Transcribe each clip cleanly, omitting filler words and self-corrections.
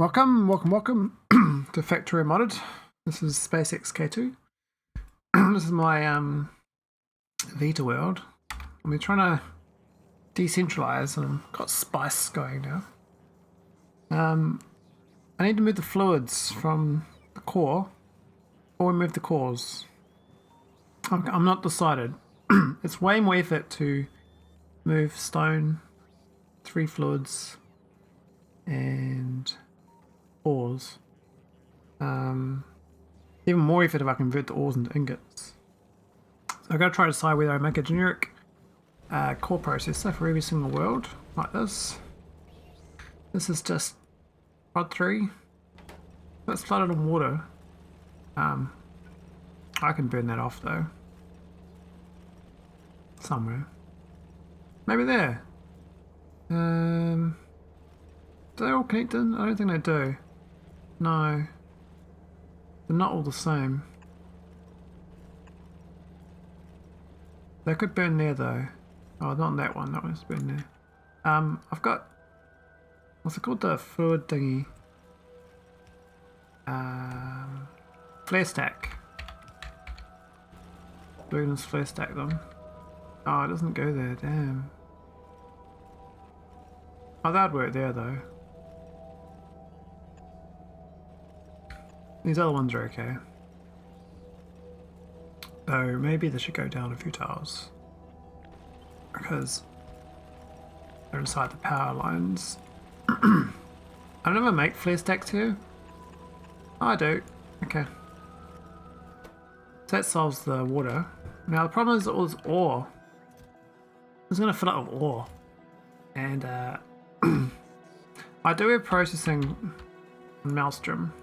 Welcome to Factorio Modded. This is SpaceX K2. This is my Vita world. We're trying to decentralize and got spice going now. I need to move the fluids from the core or remove the cores. I'm not decided. It's way more effort to move stone, 3 fluids, and ores. Even more effort if I convert the ores into ingots. So I've got to try to decide whether I make a generic core processor for every single world, like this. This is just Pod 3. That's flooded in water. I can burn that off though. Somewhere. Maybe there. Do they all connect in? I don't think they do. No. They're not all the same. They could burn there though. Oh, not that one. That one's burn there. I've got... what's it called? The fluid thingy. Flare stack. Balloons flare stack them. Oh, it doesn't go there. Damn. Oh, that'd work there though. These other ones are okay. Though maybe they should go down a few tiles. Because they're inside the power lines. I don't ever make flare stacks here. Oh, I do. Okay. So that solves the water. Now the problem is all this ore. It's going to fill up with ore. And I do have processing in Maelstrom.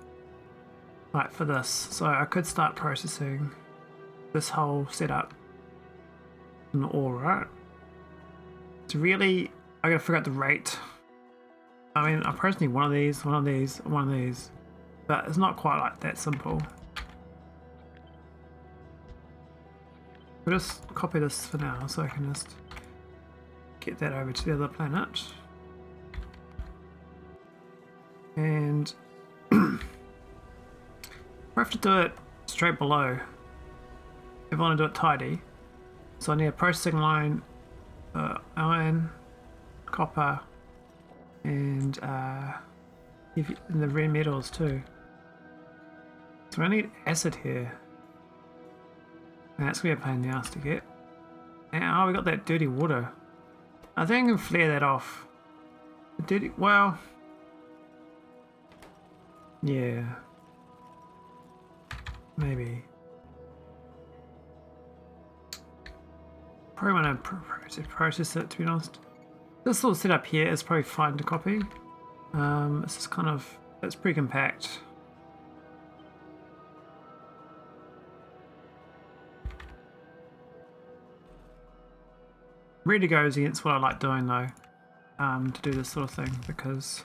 Like for this. So I could start processing this whole setup in the ore, right? It's really, I gotta figure out the rate. I mean, I probably need one of these, one of these, one of these. But it's not quite like that simple. We'll just copy this for now so I can just get that over to the other planet. And I have to do it straight below if I want to do it tidy. So I need a processing line, iron, copper, and the rare metals too. So I need acid here. And that's going to be a pain in the ass to get. And oh, we got that dirty water. I think I can flare that off. The dirty, well, yeah, maybe. Probably want to process it, to be honest. This little setup here is probably fine to copy. This is kind of, it's pretty compact. Really goes against what I like doing though, to do this sort of thing, because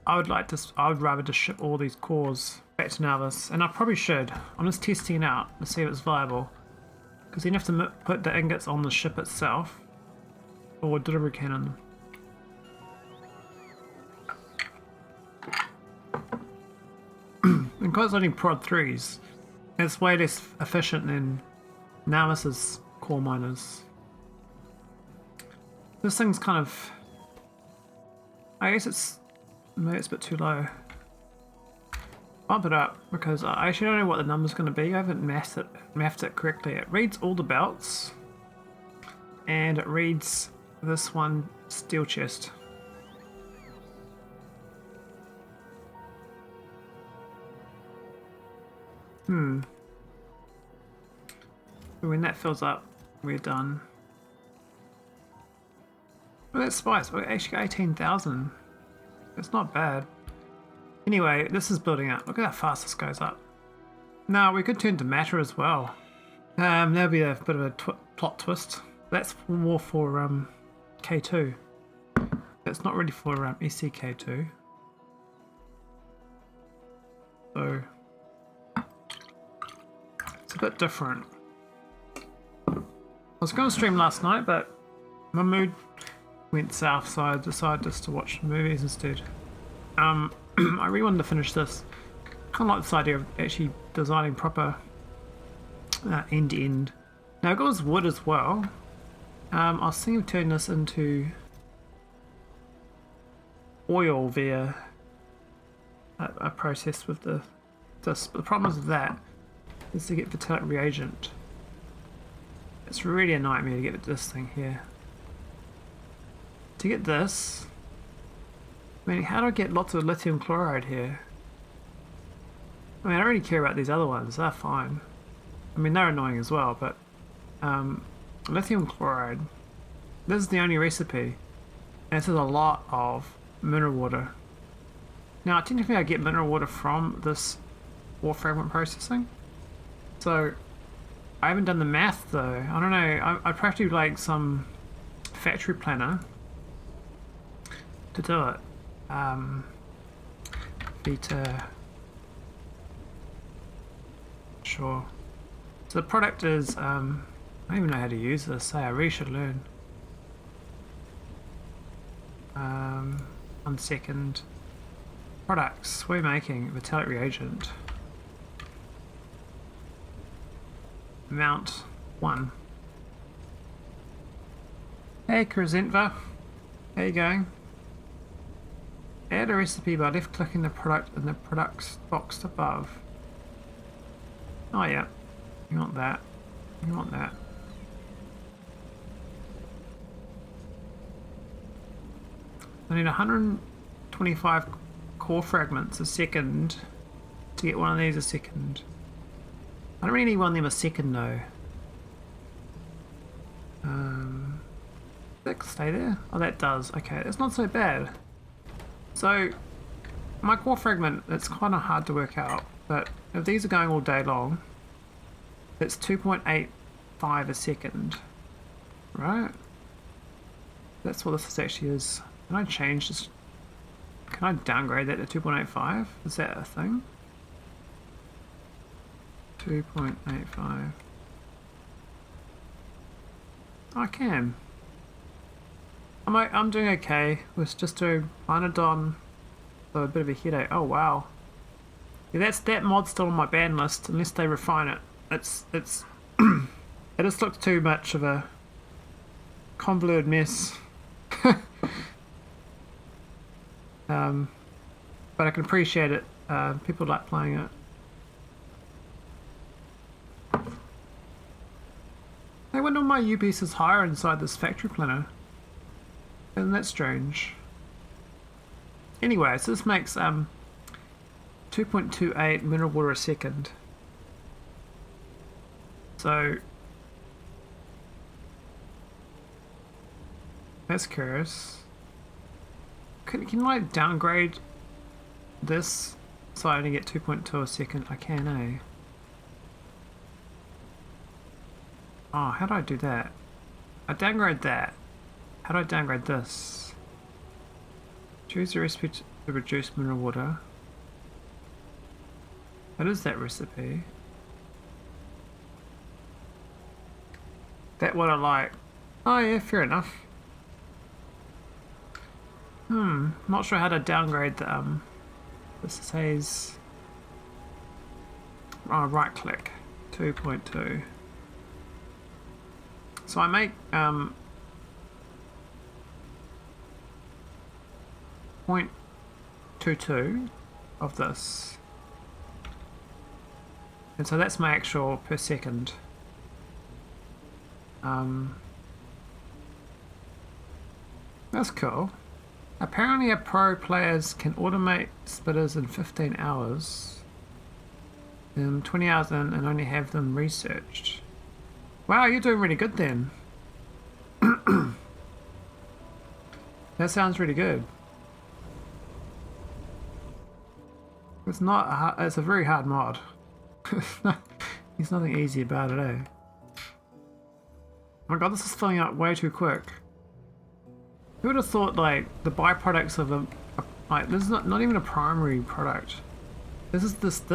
I would rather just ship all these cores back to Navis, and I probably should. I'm just testing it out to see if it's viable, because you have to put the ingots on the ship itself, or delivery cannon. And because it's only prod 3s, it's way less efficient than Navis's core miners. This thing's kind of, I guess maybe it's a bit too low. Bump it up, because I actually don't know what the number's going to be. I haven't mathed it correctly. It reads all the belts, and it reads this one steel chest. When that fills up, we're done. Well, that's spice. We actually got 18,000. It's not bad. Anyway, this is building up. Look at how fast this goes up. Now, we could turn to matter as well. That'll be a bit of a plot twist. That's more for K2. That's not really for SCK2. So, it's a bit different. I was going to stream last night, but my mood went south, so I decided just to watch movies instead. I really wanted to finish this. Kind of like this idea of actually designing proper end-to-end. Now it goes wood as well. I was thinking of turning this into oil via a process with this. But the problem with that is to get vitalic reagent. It's really a nightmare to get this thing here. To get this, I mean, how do I get lots of lithium chloride here? I mean, I don't really care about these other ones, they're fine. I mean, they're annoying as well, but lithium chloride, this is the only recipe, and this is a lot of mineral water. Now, technically I get mineral water from this ore fragment processing, so I haven't done the math though. I don't know, I'd probably do like some factory planner to do it. Vita. Sure. So the product is, I don't even know how to use this, I really should learn. 1 second. Products, we're making vitalic reagent. Amount 1. Hey Crescentva, how you going? Add a recipe by left clicking the product in the products box above. Oh yeah, you want that, you want that. I need 125 core fragments a second to get one of these a second. I don't really need one of them a second though. That stay there? Oh, that does. Okay, it's not so bad. So, my core fragment, it's kind of hard to work out, but if these are going all day long, it's 2.85 a second, right? That's what this actually is. Can I change this? Can I downgrade that to 2.85? Is that a thing? 2.85. I can. I'm doing okay with just a Minodon, so a bit of a headache. Oh wow. Yeah, that mod's still on my ban list unless they refine it. It's it just looks too much of a convoluted mess. But I can appreciate it. People like playing it. I wonder why my UPS is higher inside this factory planner. Isn't that strange? Anyway, so this makes 2.28 mineral water a second. So that's curious. Can I downgrade this so I only get 2.2 a second? I can, eh? Oh, how do I do that? I downgrade that. How do I downgrade this? Choose a recipe to reduce mineral water. What is that recipe? That what I like. Oh yeah, fair enough. Not sure how to downgrade the this says right click 2.2. So I make 0.22 of this, and so that's my actual per second. That's cool. Apparently, pro players can automate spitters in 15 hours, 20 hours in, and only have them researched. Wow, you're doing really good then. That sounds really good. It's not a hard, it's a very hard mod. There's nothing easy about it, eh? Oh my god, this is filling up way too quick. Who would have thought, like, the byproducts of like, this is not even a primary product. This is this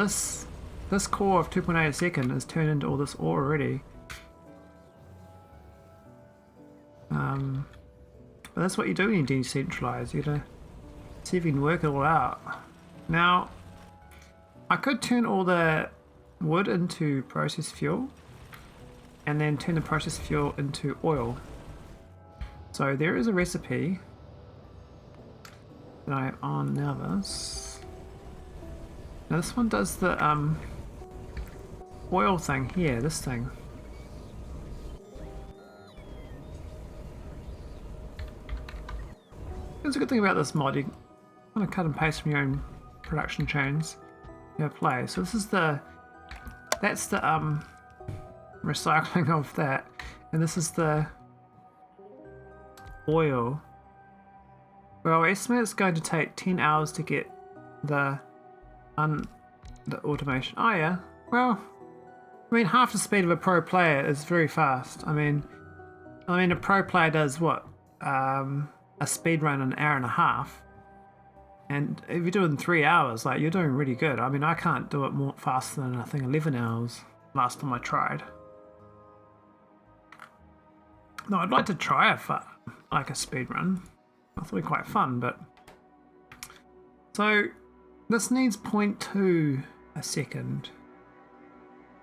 core of 2.8 a second is turned into all this ore already. But that's what you do when you decentralize. You gotta See if we can work it all out. Now, I could turn all the wood into processed fuel and then turn the processed fuel into oil. So there is a recipe that I am on now. Now this one does the oil thing here, this thing. That's a good thing about this mod, you can kind of cut and paste from your own production chains. Yeah, play. So this is that's the recycling of that, and this is the oil. Well, I estimate it's going to take 10 hours to get the automation. Oh yeah, well, I mean half the speed of a pro player is very fast. I mean a pro player does what? A speed run in an hour and a half. And if you're doing 3 hours, like you're doing really good. I mean, I can't do it more faster than I think 11 hours last time I tried. No, I'd like to try a speed run. I thought it'd be quite fun, but so this needs 0.2 a second.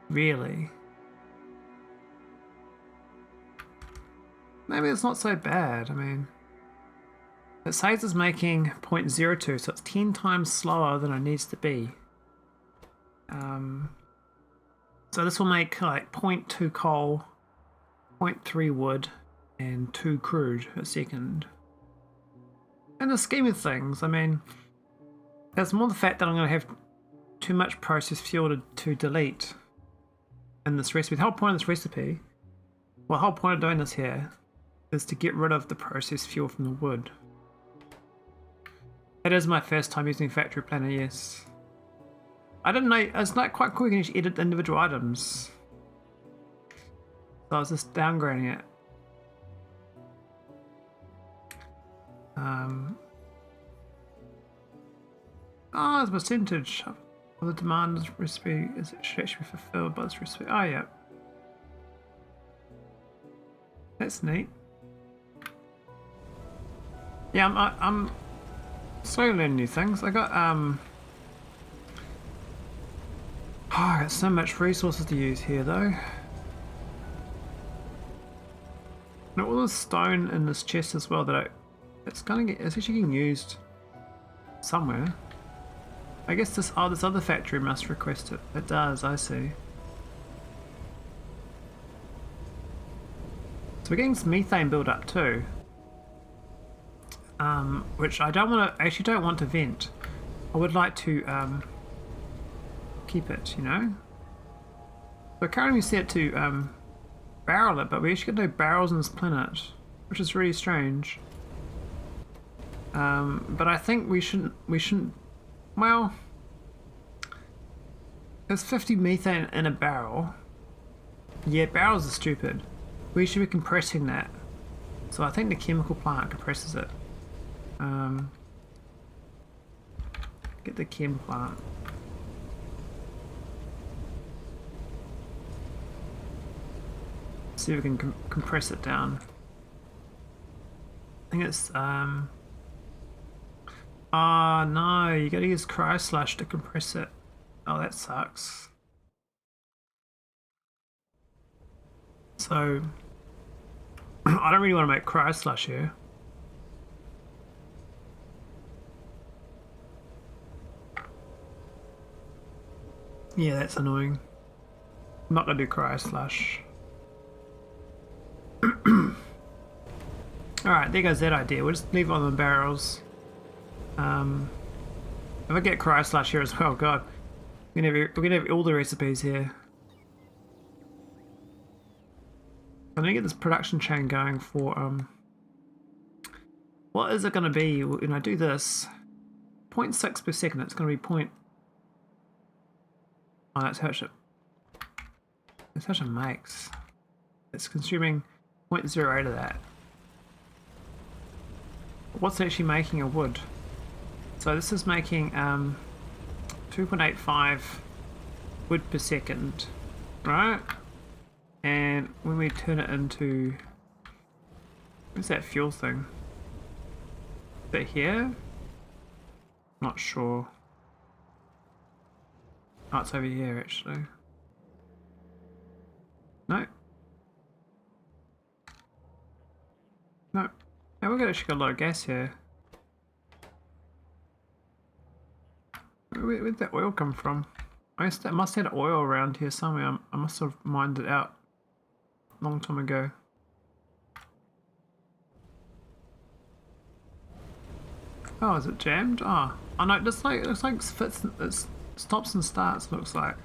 Really? Maybe it's not so bad. I mean, it says it's making 0.02, so it's 10 times slower than it needs to be. So this will make like 0.2 coal, 0.3 wood, and 2 crude a second. In the scheme of things, I mean, it's more the fact that I'm going to have too much processed fuel to delete in this recipe. The whole point of this recipe, well, the whole point of doing this here, is to get rid of the processed fuel from the wood. It is my first time using Factory Planner, yes. I didn't know, it's not quite cool, you can actually edit individual items. So I was just downgrading it. The percentage of the demand recipe should actually be fulfilled by this recipe. Oh yeah. That's neat. Yeah, I'm slowly learning new things. I got I got so much resources to use here though. And all the stone in this chest as well that it's actually getting used somewhere. I guess this other factory must request it. It does, I see. So we're getting some methane build up too. Which I don't want to vent. I would like to keep it, you know. So currently we set to barrel it, but we actually got no barrels on this planet, which is really strange. But I think we shouldn't. Well, there's 50 methane in a barrel. Yeah, barrels are stupid. We should be compressing that. So I think the chemical plant compresses it. Get the chem plant. See if we can compress it down. I think it's oh no, you gotta use cryo-slush to compress it. Oh, that sucks. So I don't really want to make cryo-slush here. Yeah, that's annoying. I'm not gonna do cryo-slush. Alright, there goes that idea. We'll just leave it on the barrels. If I get cryo-slush here as well, god. We're gonna have all the recipes here. I'm gonna get this production chain going for what is it gonna be when I do this? 0.6 per second, it's gonna be oh, that's how it makes. It's consuming 0.08 of that. What's actually making a wood? So this is making 2.85 wood per second, right? And when we turn it into, what's that fuel thing? Is that here? Not sure. Oh, it's over here actually. No. No. Now we've actually got a lot of gas here. Where'd that oil come from? I must have had oil around here somewhere. I must have mined it out a long time ago. Oh, is it jammed? Oh, I know. It looks like it stops and starts. Looks like.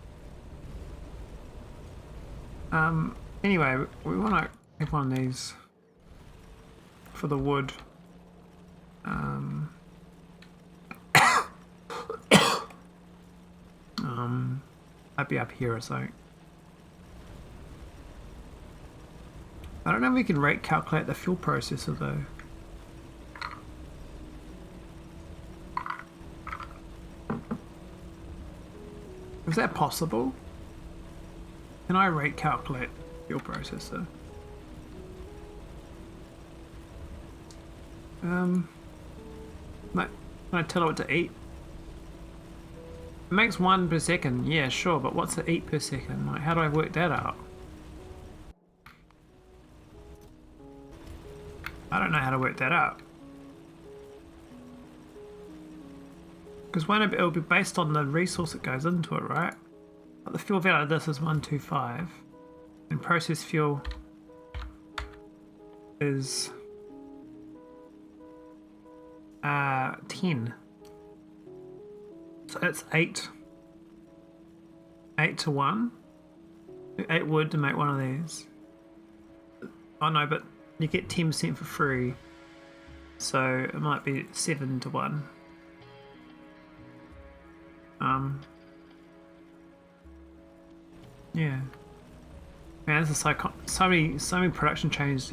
Anyway, we want to have one of these for the wood. I'd be up here or something. I don't know if we can rate calculate the fuel processor though. Is that possible? Can I rate calculate fuel processor? Can I tell it what to eat? It makes 1 per second, yeah, sure, but what's the eat per second? Like, how do I work that out? I don't know how to work that out. Because it'll be based on the resource that goes into it, right? But the fuel value of this is 125, and processed fuel is 10. So it's 8 to 1. 8 wood to make one of these. Oh no, but you get 10% for free, so it might be 7 to 1. Yeah. Man, this is so many production chains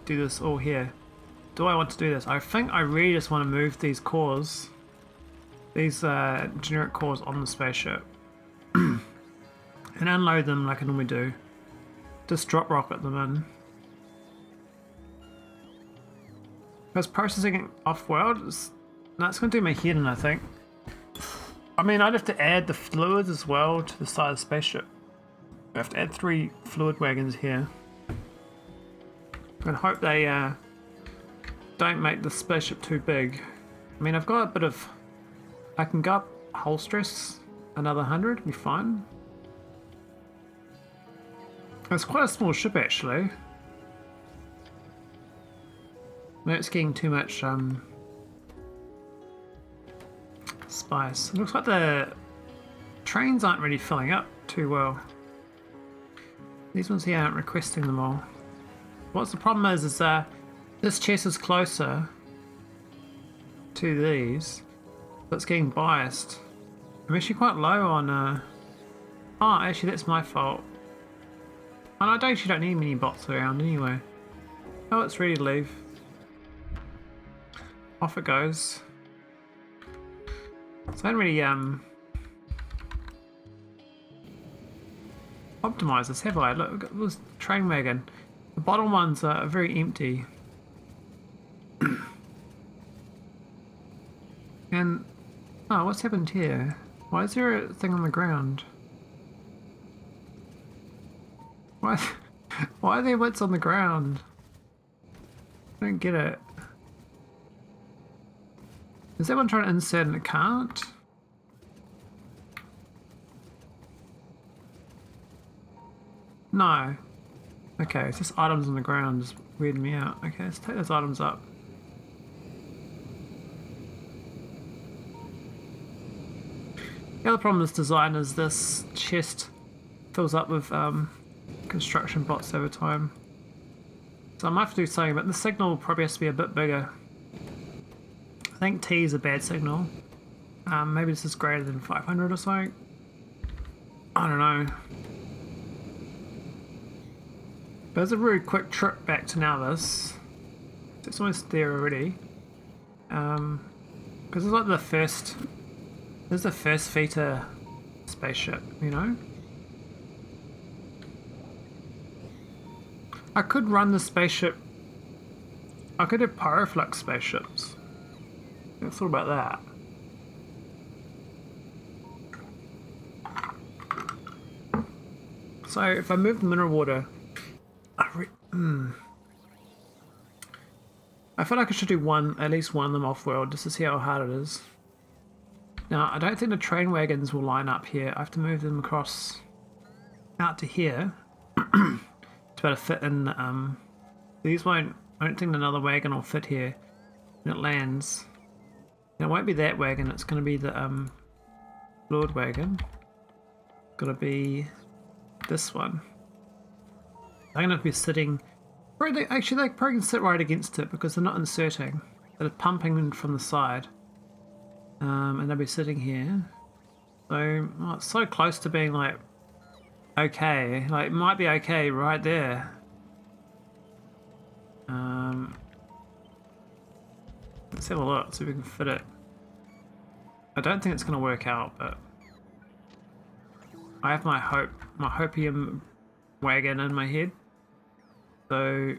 do this all here. Do I want to do this? I think I really just want to move these cores, these generic cores on the spaceship, and unload them like I normally do. Just drop rocket them in. Because processing off-world, it's going to do my head in, I think. I mean, I'd have to add the fluids as well to the side of the spaceship. I have to add 3 fluid wagons here. And hope they don't make the spaceship too big. I mean, I've got a bit of... I can go up hull stress another 100, be fine. It's quite a small ship, actually. No, it's getting too much spice. It looks like the trains aren't really filling up too well. These ones here aren't requesting them all. What's the problem is this chest is closer to these, so it's getting biased. I'm actually quite low on oh, actually that's my fault. And I actually don't need many bots around anyway. Oh, it's ready to leave. Off it goes. So I don't really optimize this, have I? Look, we've got this train wagon. The bottom ones are very empty. And oh, what's happened here? Why is there a thing on the ground? Why are there wits on the ground? I don't get it. Is that one trying to insert and it can't? No. Okay, it's just items on the ground just weirding me out. Okay, let's take those items up. The other problem with this design is this chest fills up with construction bots over time. So I might have to do something, but the signal probably has to be a bit bigger. I think T is a bad signal. Maybe this is greater than 500 or something. I don't know. But it's a really quick trip back to Navas. It's almost there already. Because it's like the first... This is the first Vita spaceship, you know? I could run the spaceship... I could have pyroflux spaceships. I thought about that. So if I move the mineral water, I feel like I should do at least one of them off-world, just to see how hard it is. Now, I don't think the train wagons will line up here. I have to move them across out to here to be able to fit in. These won't. I don't think another wagon will fit here when it lands. And it won't be that wagon. It's going to be the fluid wagon. Got to be this one. I'm going to be sitting. Actually, they probably can sit right against it because they're not inserting. They're pumping in from the side. And they'll be sitting here. So, it's so close to being like okay. Like, it might be okay right there. Let's have a look, see if we can fit it. I don't think it's going to work out, but I have my hopium wagon in my head. So,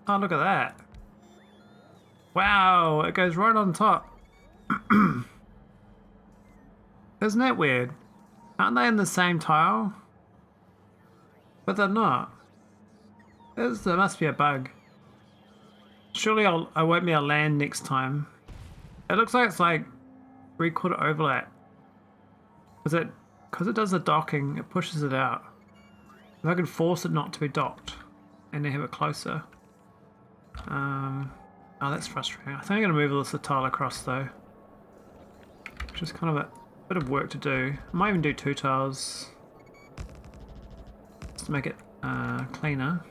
oh, look at that. Wow, it goes right on top. Isn't that weird? Aren't they in the same tile? But they're not. There must be a bug. Surely I won't be able to land next time. It looks like it's like 3/4 overlap. Because it does the docking, it pushes it out. If I can force it not to be docked and then have it closer. Oh, that's frustrating. I think I'm going to move this tile across though. Which is kind of a bit of work to do. I might even do 2 tiles. Just to make it cleaner.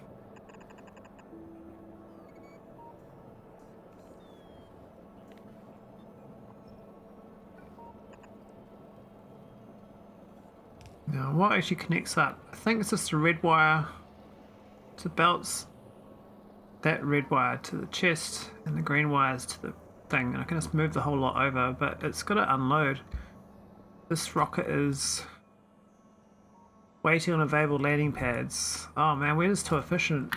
Now, what actually connects up? I think it's just the red wire to the belts, that red wire to the chest, and the green wires to the thing. And I can just move the whole lot over, but it's got to unload. This rocket is waiting on available landing pads. Oh man, we're just too efficient.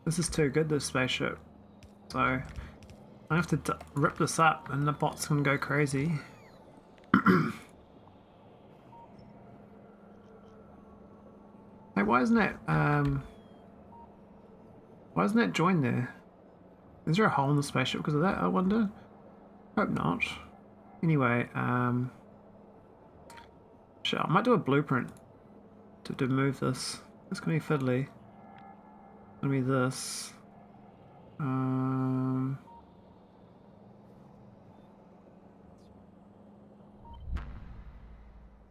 This is too good, this spaceship. So, I have to rip this up and the bot's gonna go crazy. Hey, why isn't that joined there? Is there a hole in the spaceship because of that, I wonder? Hope not. Anyway, sure, I might do a blueprint to move this. It's gonna be fiddly. It's gonna be this. I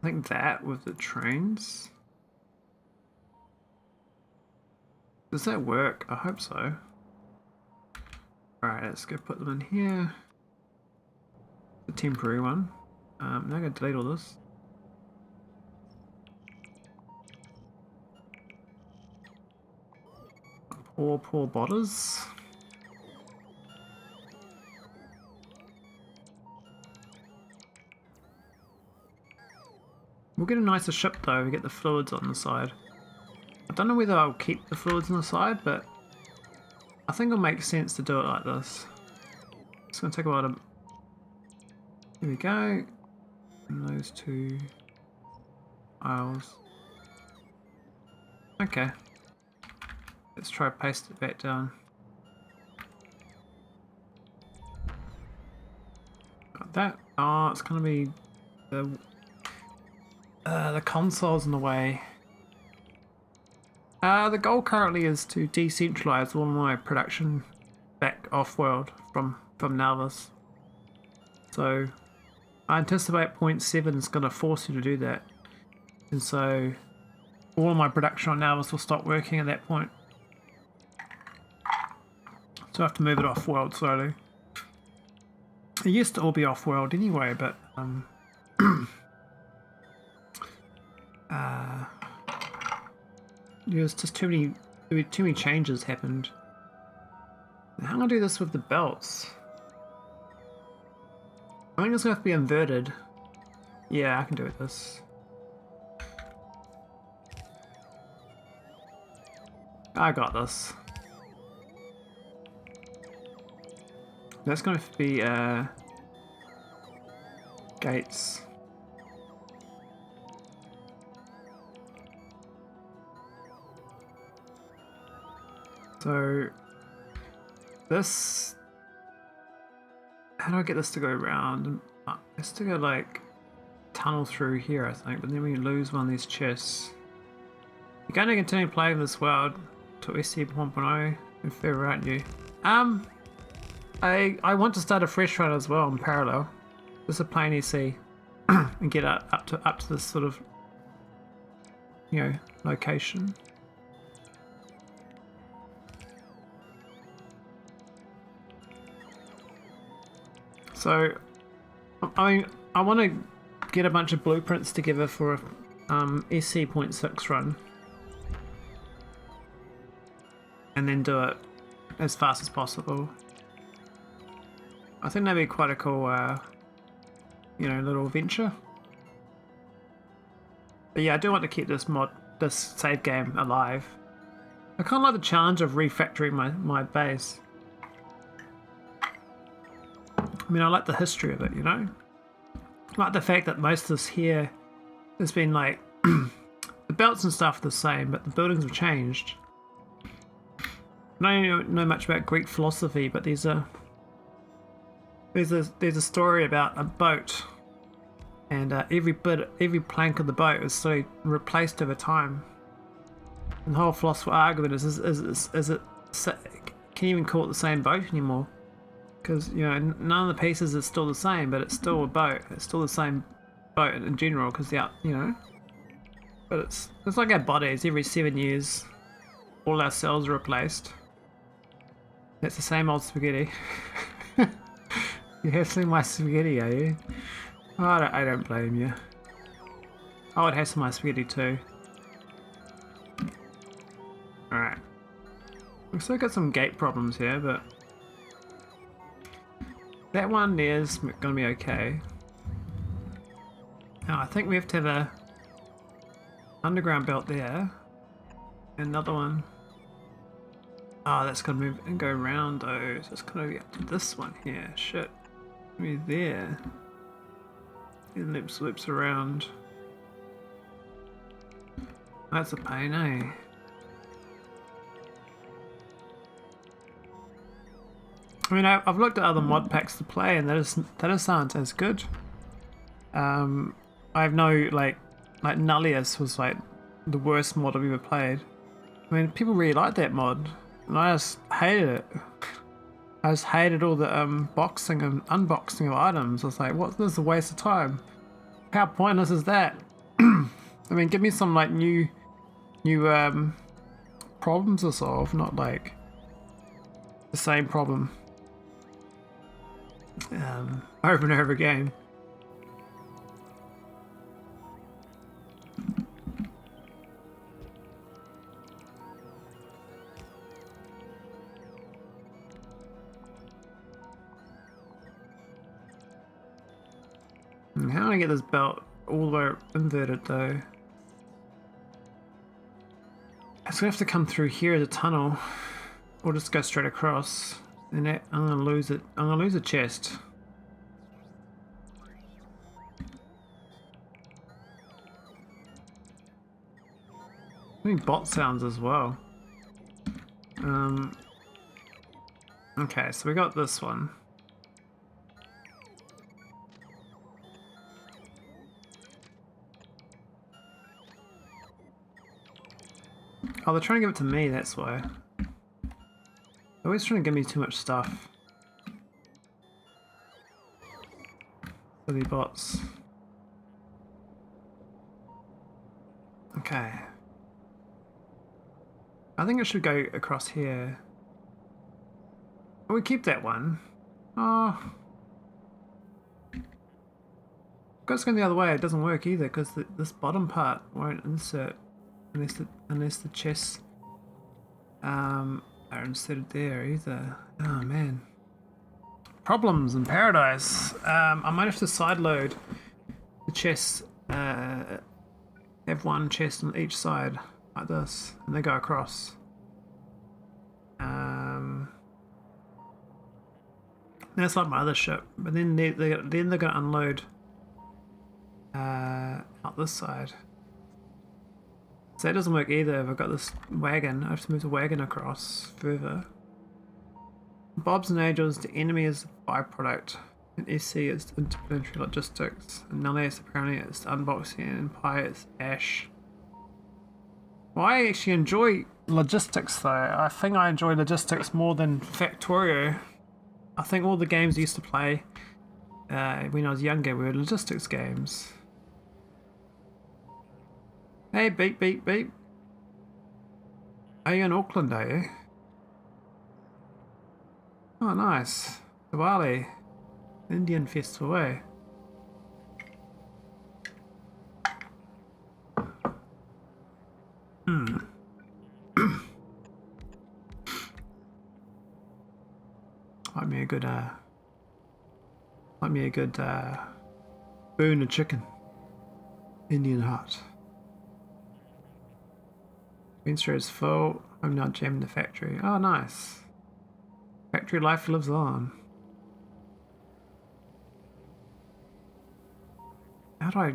think that with the trains. Does that work? I hope so. Alright, let's go put them in here. The temporary one. Now I'm going to delete all this. Poor botters. We'll get a nicer ship though, we get the fluids on the side. I don't know whether I'll keep the fluids on the side, but I think it'll make sense to do it like this. It's going to take a while to... Here we go. And those 2 aisles. Okay. Let's try to paste it back down. Got that. Oh, it's going to be... The console's in the way. The goal currently is to decentralize all my production back off-world from Nalvis. So I anticipate 0.7 is going to force you to do that. And so all of my production on Nalvis will stop working at that point. So I have to move it off-world slowly. It used to all be off-world anyway, but there's just too many changes happened. How am I gonna do this with the belts? I think it's gonna have to be inverted. Yeah, I can do it this. I got this. That's gonna be gates. So this, how do I get this to go around? It has to go like tunnel through here, I think, but then we lose one of these chests. You're going to continue playing this world to SC 1.0 and further, aren't you? I want to start a fresh run as well in parallel. Just a plain EC and get up to this sort of, you know, location. So, I mean, I want to get a bunch of blueprints together for a SC 0.6 run, and then do it as fast as possible. I think that'd be quite a cool, you know, little venture. But yeah, I do want to keep this save game alive. I kind of like the challenge of refactoring my base. I mean, I like the history of it, you know? I like the fact that most of this here has been like, the belts and stuff are the same, but the buildings have changed. I don't know much about Greek philosophy, but there's a story about a boat, and every plank of the boat is so replaced over time. And the whole philosophical argument is it can you even call it the same boat anymore? Because, you know, none of the pieces are still the same, but it's still a boat. It's still the same boat in general, because you know. But it's like our bodies. Every 7 years, all our cells are replaced. It's the same old spaghetti. You have some of my spaghetti, are you? Oh, I don't blame you. I would have some of my spaghetti too. Alright. We've still got some gate problems here, but that one there's gonna be okay. Now I think we have to have a underground belt there. Another one. Oh, that's gonna move and go around though, so it's gonna be up to this one here. Shit. Maybe there. It loops around. That's a pain, eh? I mean, I've looked at other mod packs to play, and that sounds as good. I have no like Nullius was like the worst mod I've ever played. I mean, people really like that mod, and I just hated it. I just hated all the boxing and unboxing of items. I was like, what? This is a waste of time. How pointless is that? I mean, give me some like new problems to solve, not like the same problem over and over again. How do I get this belt all the way inverted though? It's gonna have to come through here as a tunnel, or just go straight across. And I'm gonna lose it. I'm gonna lose a chest. I think bot sounds as well. Okay, so we got this one. Oh, they're trying to give it to me, that's why. They're always trying to give me too much stuff. Silly bots. Okay. I think it should go across here. Oh, we keep that one. Oh. It's going the other way. It doesn't work either, because this bottom part won't insert unless the chests are inserted there either. Oh man. Problems in paradise. I might have to sideload the chests, have one chest on each side like this, and they go across. That's like my other ship, but then they're going to unload out this side. So that doesn't work either if I've got this wagon. I have to move the wagon across further. Bobs and Angels, the enemy is the byproduct. And SC is interplanetary logistics. And Nullius apparently it's unboxing and Pi it's Ash. Well, I actually enjoy logistics though. I think I enjoy logistics more than Factorio. I think all the games I used to play when I was younger were logistics games. Hey, beep, beep, beep. Are you in Auckland, are you? Oh, nice. Diwali. Indian festival, eh? Might be a good boon of chicken. Indian hut. Windsor is full. I'm not jamming the factory. Oh, nice. Factory life lives on. How do I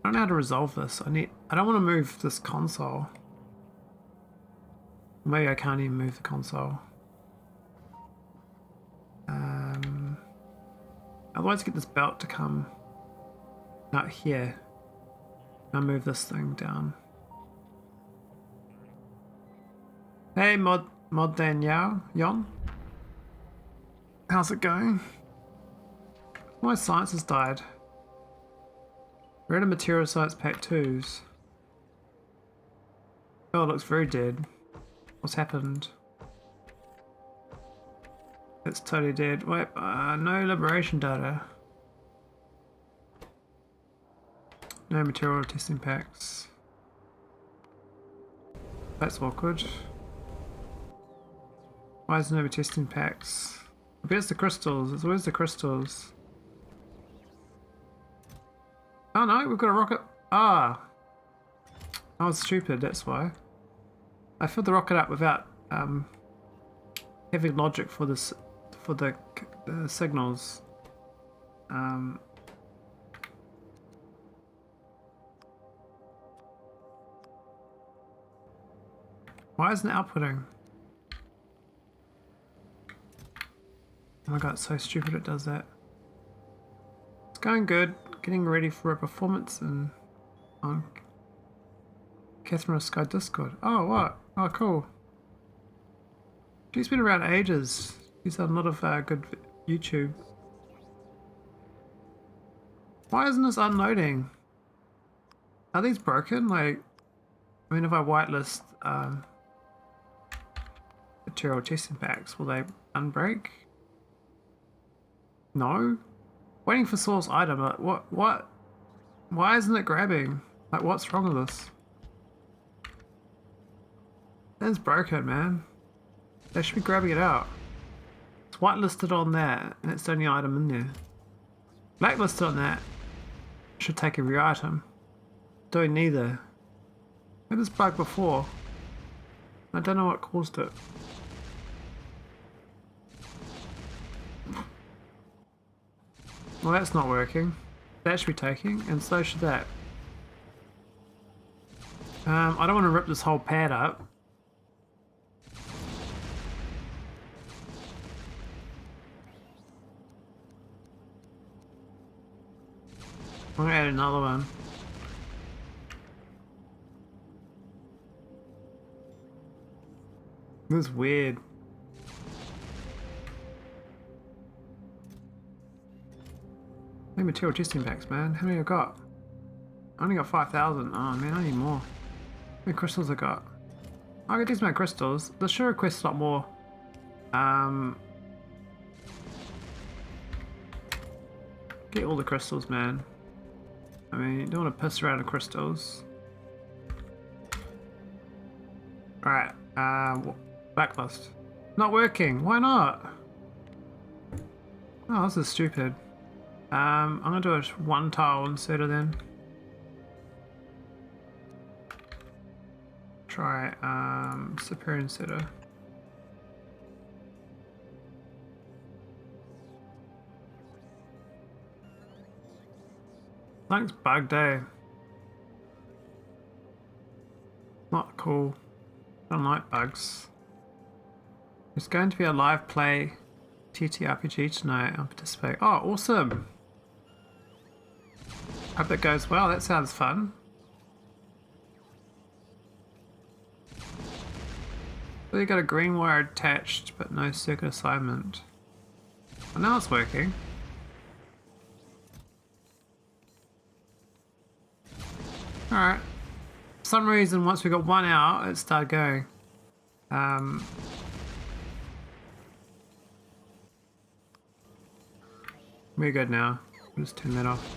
don't know how to resolve this. I don't want to move this console. Maybe I can't even move the console. Otherwise get this belt to come out here. I'll move this thing down. Hey, Mod Vitamelange. How's it going? My science has died. We're at a material science pack 2s. Oh, it looks very dead. What's happened? It's totally dead. Wait, no liberation data. No material testing packs. That's awkward. Why is there no testing packs? Where's the crystals? Where's the crystals? Oh no, we've got a rocket. Ah! I was stupid, that's why. I filled the rocket up without having logic for this, for the signals. Why isn't it outputting? Oh my god, it's so stupid it does that. It's going good. Getting ready for a performance and on Catherine Sky Discord. Oh, what? Oh, cool. She's been around ages. She's done a lot of good YouTube. Why isn't this unloading? Are these broken? Like, I mean, if I whitelist material testing packs, will they unbreak? No? Waiting for source item. Like, what? Why isn't it grabbing? Like, what's wrong with this? That's broken, man. They should be grabbing it out. It's whitelisted on that, and it's the only item in there. Blacklisted on that. Should take every item. Doing neither. I had this bug before. I don't know what caused it. Well, that's not working. That should be taking, and so should that. I don't want to rip this whole pad up. I'm gonna add another one. This is weird. No material testing packs, man. How many I got? I only got 5,000. Oh man, I need more. How many crystals I got? I can test my crystals. The sure requests a lot more. Get all the crystals, man. I mean, you don't want to piss around the crystals. Alright, blacklist. Not working. Why not? Oh, this is stupid. I'm gonna do it one tile instead of then. Try superior insetter. Something's bugged, eh? cool. I don't like bugs. There's going to be a live play TTRPG tonight. I'll participate. Oh, awesome. Hope it goes well. That sounds fun. So you got a green wire attached, but no circuit assignment. Well, now it's working. Alright. For some reason, once we got one out, it started going. We're good now. We'll just turn that off.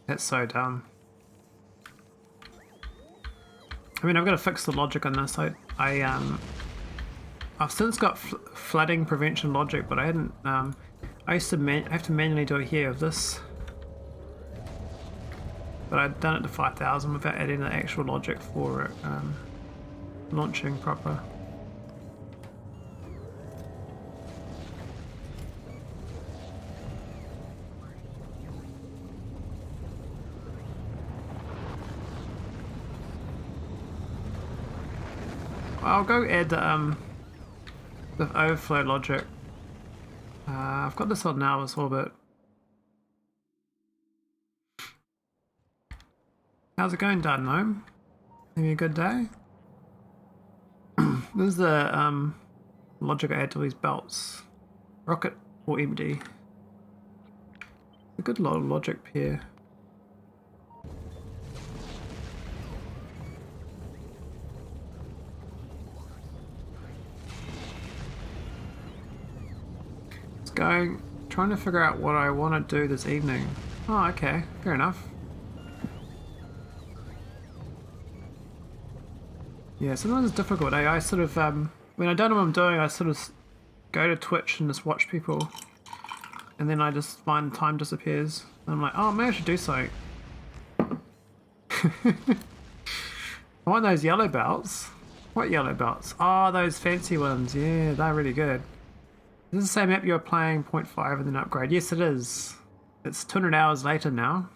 That's so dumb. I mean, I've got to fix the logic on this. I've since got flooding prevention logic, but I hadn't. I used to have to manually do it here with this, but I'd done it to 5,000 without adding the actual logic for it launching proper. I'll go add the overflow logic. I've got this on now as orbit. How's it going, Dad? No? Having a good day? This is the logic I add to these belts. Rocket or empty. A good lot of logic here. Trying to figure out what I want to do this evening. Oh, okay, fair enough. Yeah, sometimes it's difficult. I sort of, when I don't know what I'm doing, I sort of go to Twitch and just watch people. And then I just find time disappears. And I'm like, oh, maybe I should do something. I want those yellow belts. What yellow belts? Oh, those fancy ones. Yeah, they're really good. Is this the same map you're playing 0.5 and then upgrade? Yes, it is. It's 200 hours later now.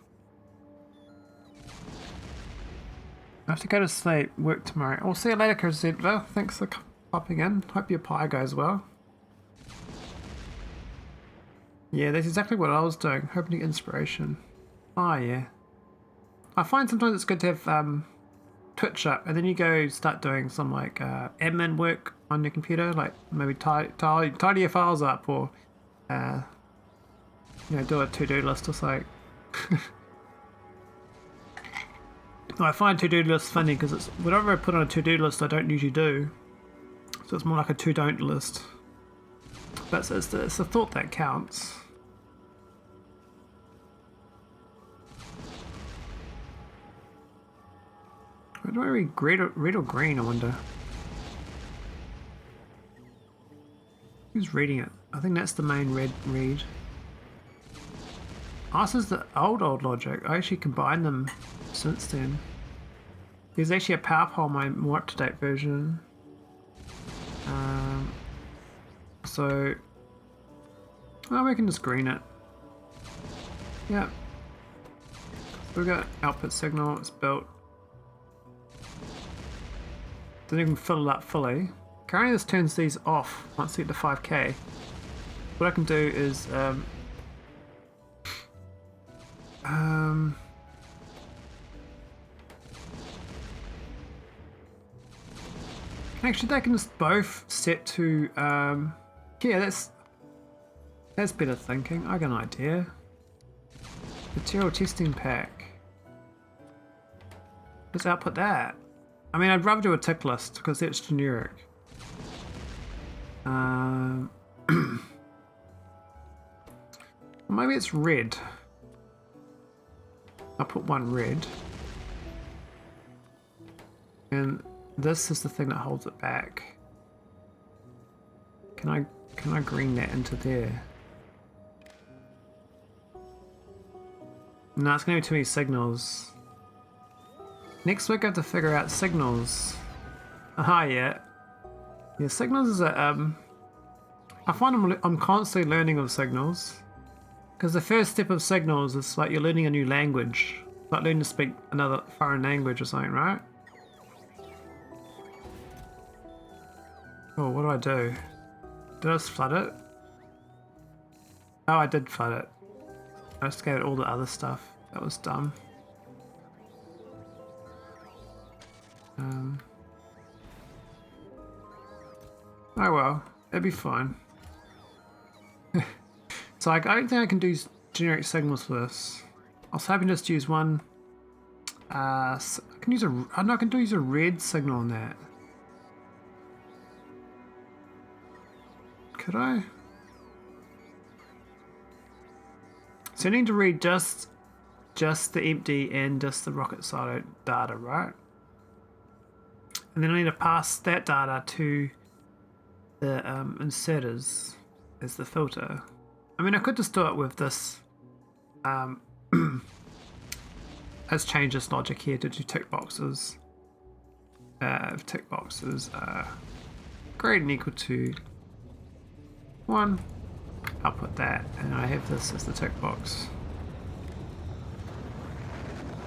I have to go to sleep, work tomorrow. I'll see you later, Krastorio. Thanks for popping in. Hope your pie goes well. Yeah, that's exactly what I was doing. Hoping to get inspiration. Oh, yeah. I find sometimes it's good to have Twitch up, and then you go start doing some like admin work on your computer, like maybe tidy your files up, or you know, do a to-do list or something. I find to-do lists funny because it's whatever I put on a to-do list I don't usually do, so it's more like a to-don't list. But it's the thought that counts. Where do I read red or green, I wonder? Who's reading it? I think that's the main red read. Oh, this is the old logic. I actually combined them since then. There's actually a power pole, my more up-to-date version. So... oh, we can just green it. Yeah. So we've got output signal, it's built. Then you can fill it up fully. Currently this turns these off once you get to 5k. What I can do is actually they can just both set to yeah, that's better thinking. I got an idea. Material testing pack. Let's output that. I mean, I'd rather do a tick list because that's generic. Maybe it's red. I'll put one red. And this is the thing that holds it back. Can I green that into there? No, it's gonna be too many signals. Next week I have to figure out signals. Aha, yeah. Yeah, signals is a, I find I'm constantly learning of signals. Because the first step of signals is like you're learning a new language. Like learning to speak another foreign language or something, right? Oh, what do I do? Did I just flood it? Oh, I did flood it. I just gave it all the other stuff. That was dumb. Oh well, it'll be fine. So I don't think I can do generic signals for this. I was hoping just to use one. I can use a. I'm not going to use a red signal on that. Could I? So I need to read just the empty and just the rocket silo data, right? And then I need to pass that data to the inserters as the filter. I mean, I could just do it with this. Let's change this logic here to do tick boxes. If tick boxes are greater than equal to 1, I'll put that, and I have this as the tick box.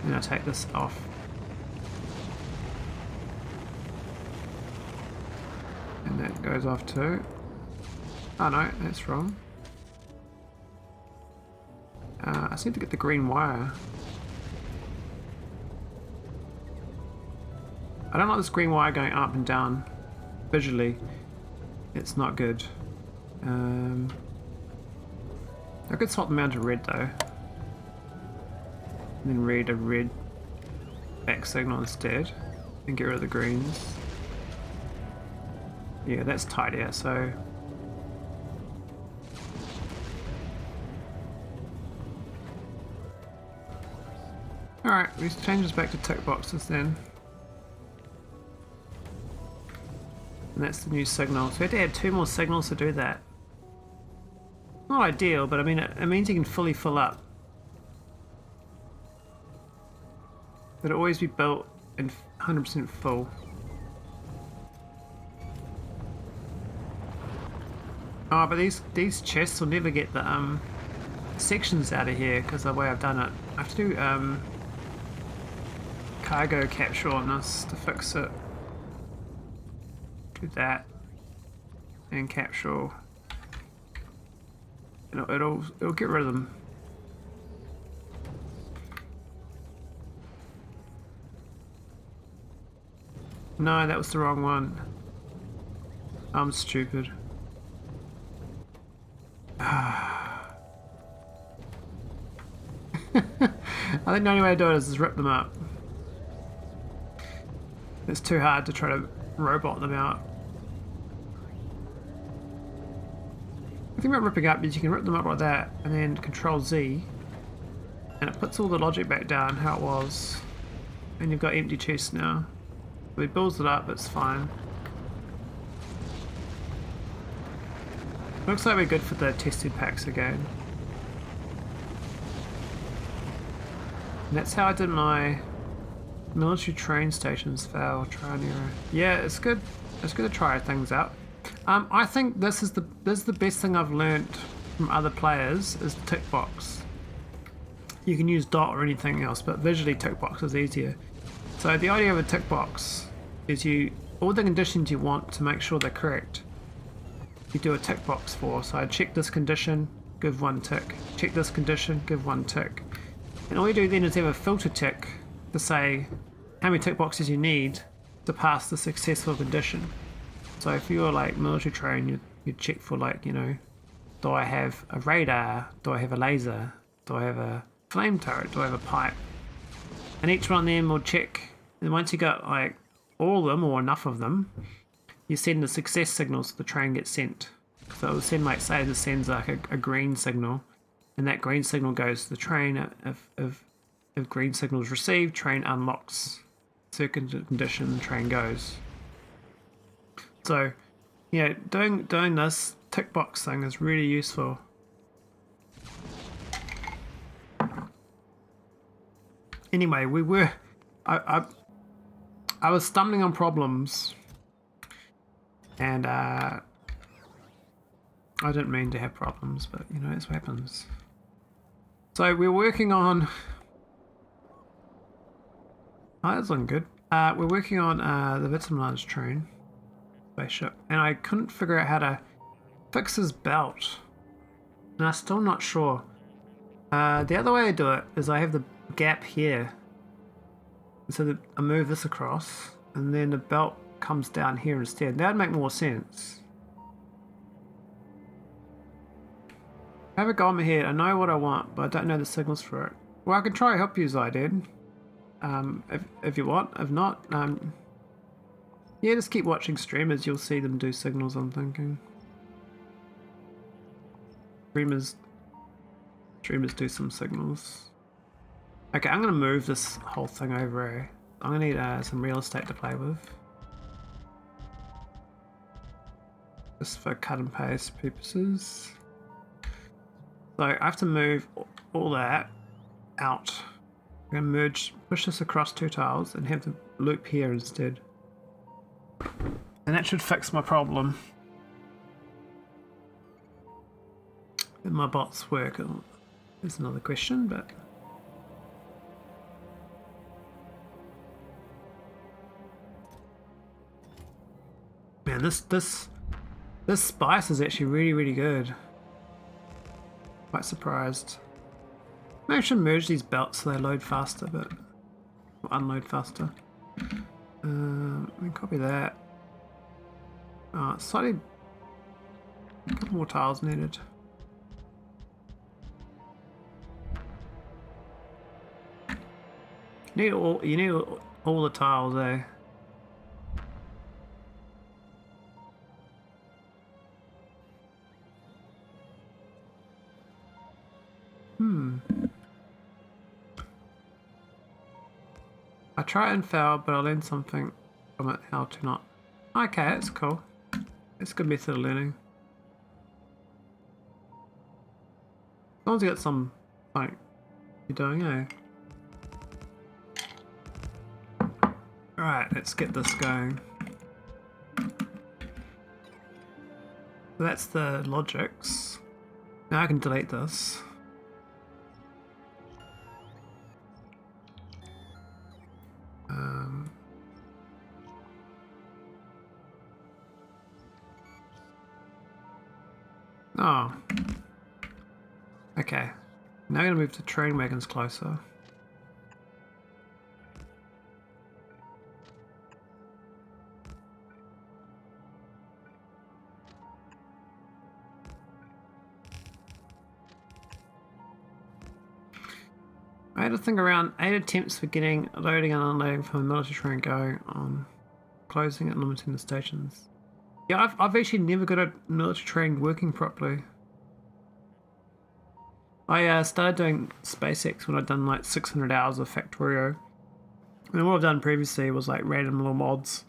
And I'll take this off. And that goes off too. Oh no, that's wrong. I just need to get the green wire. I don't like this green wire going up and down visually. It's not good. I could swap them out to red though. And then read a red back signal instead. And get rid of the greens. Yeah, that's tidier, so... Alright, we change this back to tick boxes then. And that's the new signal. So we have to add 2 more signals to do that. Not ideal, but I mean, it means you can fully fill up. It'll always be built in 100% full. Oh, but these chests will never get the sections out of here because of the way I've done it. I have to do cargo capture on this to fix it. Do that and capture. It'll get rid of them. No, that was the wrong one. I'm stupid. I think the only way to do it is just rip them up. It's too hard to try to robot them out. The thing about ripping up is you can rip them up like that and then Control Z and it puts all the logic back down how it was, and you've got empty chests now. So he builds it up, it's fine. Looks like we're good for the tested packs again. And that's how I did my military train stations. Fail, try and error. Yeah, it's good. It's good to try things out. I think this is the best thing I've learnt from other players is the tick box. You can use dot or anything else, but visually tick box is easier. So the idea of a tick box is all the conditions you want to make sure they're correct, you do a tick box for. So I check this condition, give 1 tick. Check this condition, give 1 tick. And all you do then is have a filter tick to say how many tick boxes you need to pass the successful condition. So if you're like military train, you check for like, you know, do I have a radar? Do I have a laser? Do I have a flame turret? Do I have a pipe? And each one of them will check. And once you got like all of them or enough of them, you send the success signals so the train gets sent. So it'll send, like, say this sends like a green signal, and that green signal goes to the train. If green signal is received, train unlocks. Certain condition, train goes. So, yeah, doing this tick box thing is really useful. Anyway, I was stumbling on problems, and I didn't mean to have problems, but you know, it's what happens. So we're working on Oh, that's looking good. We're working on the Vitamelange train spaceship, and I couldn't figure out how to fix his belt. And I'm still not sure. The other way I do it is I have the gap here. So that I move this across, and then the belt comes down here instead. That would make more sense. I have a goal in my head. I know what I want, but I don't know the signals for it. Well, I can try to help you, Zydid. If you want. If not, yeah, just keep watching streamers. You'll see them do signals, I'm thinking. Streamers do some signals. Okay, I'm going to move this whole thing over. I'm going to need some real estate to play with. Just for cut and paste purposes. So I have to move all that out. I'm going to push this across 2 tiles and have the loop here instead. And that should fix my problem. And my bots work. There's another question, but... Man, this spice is actually really good. Quite surprised. Maybe I should merge these belts so they load faster, but or unload faster. Let me copy that. Slightly, a couple more tiles needed. You need all the tiles, eh? I try and fail, but I learn something from it, how to not. Okay, that's cool. It's a good method of learning. As long as you got some, like, you're doing, eh? Alright, let's get this going. So that's the logics. Now I can delete this. Oh. Okay. Now I'm going to move the train wagons closer. I had to think around 8 attempts for getting loading and unloading from a military train going on, closing and limiting the stations. Yeah, I've actually never got a military train working properly. I started doing SpaceX when I'd done like 600 hours of Factorio. And what I've done previously was like random little mods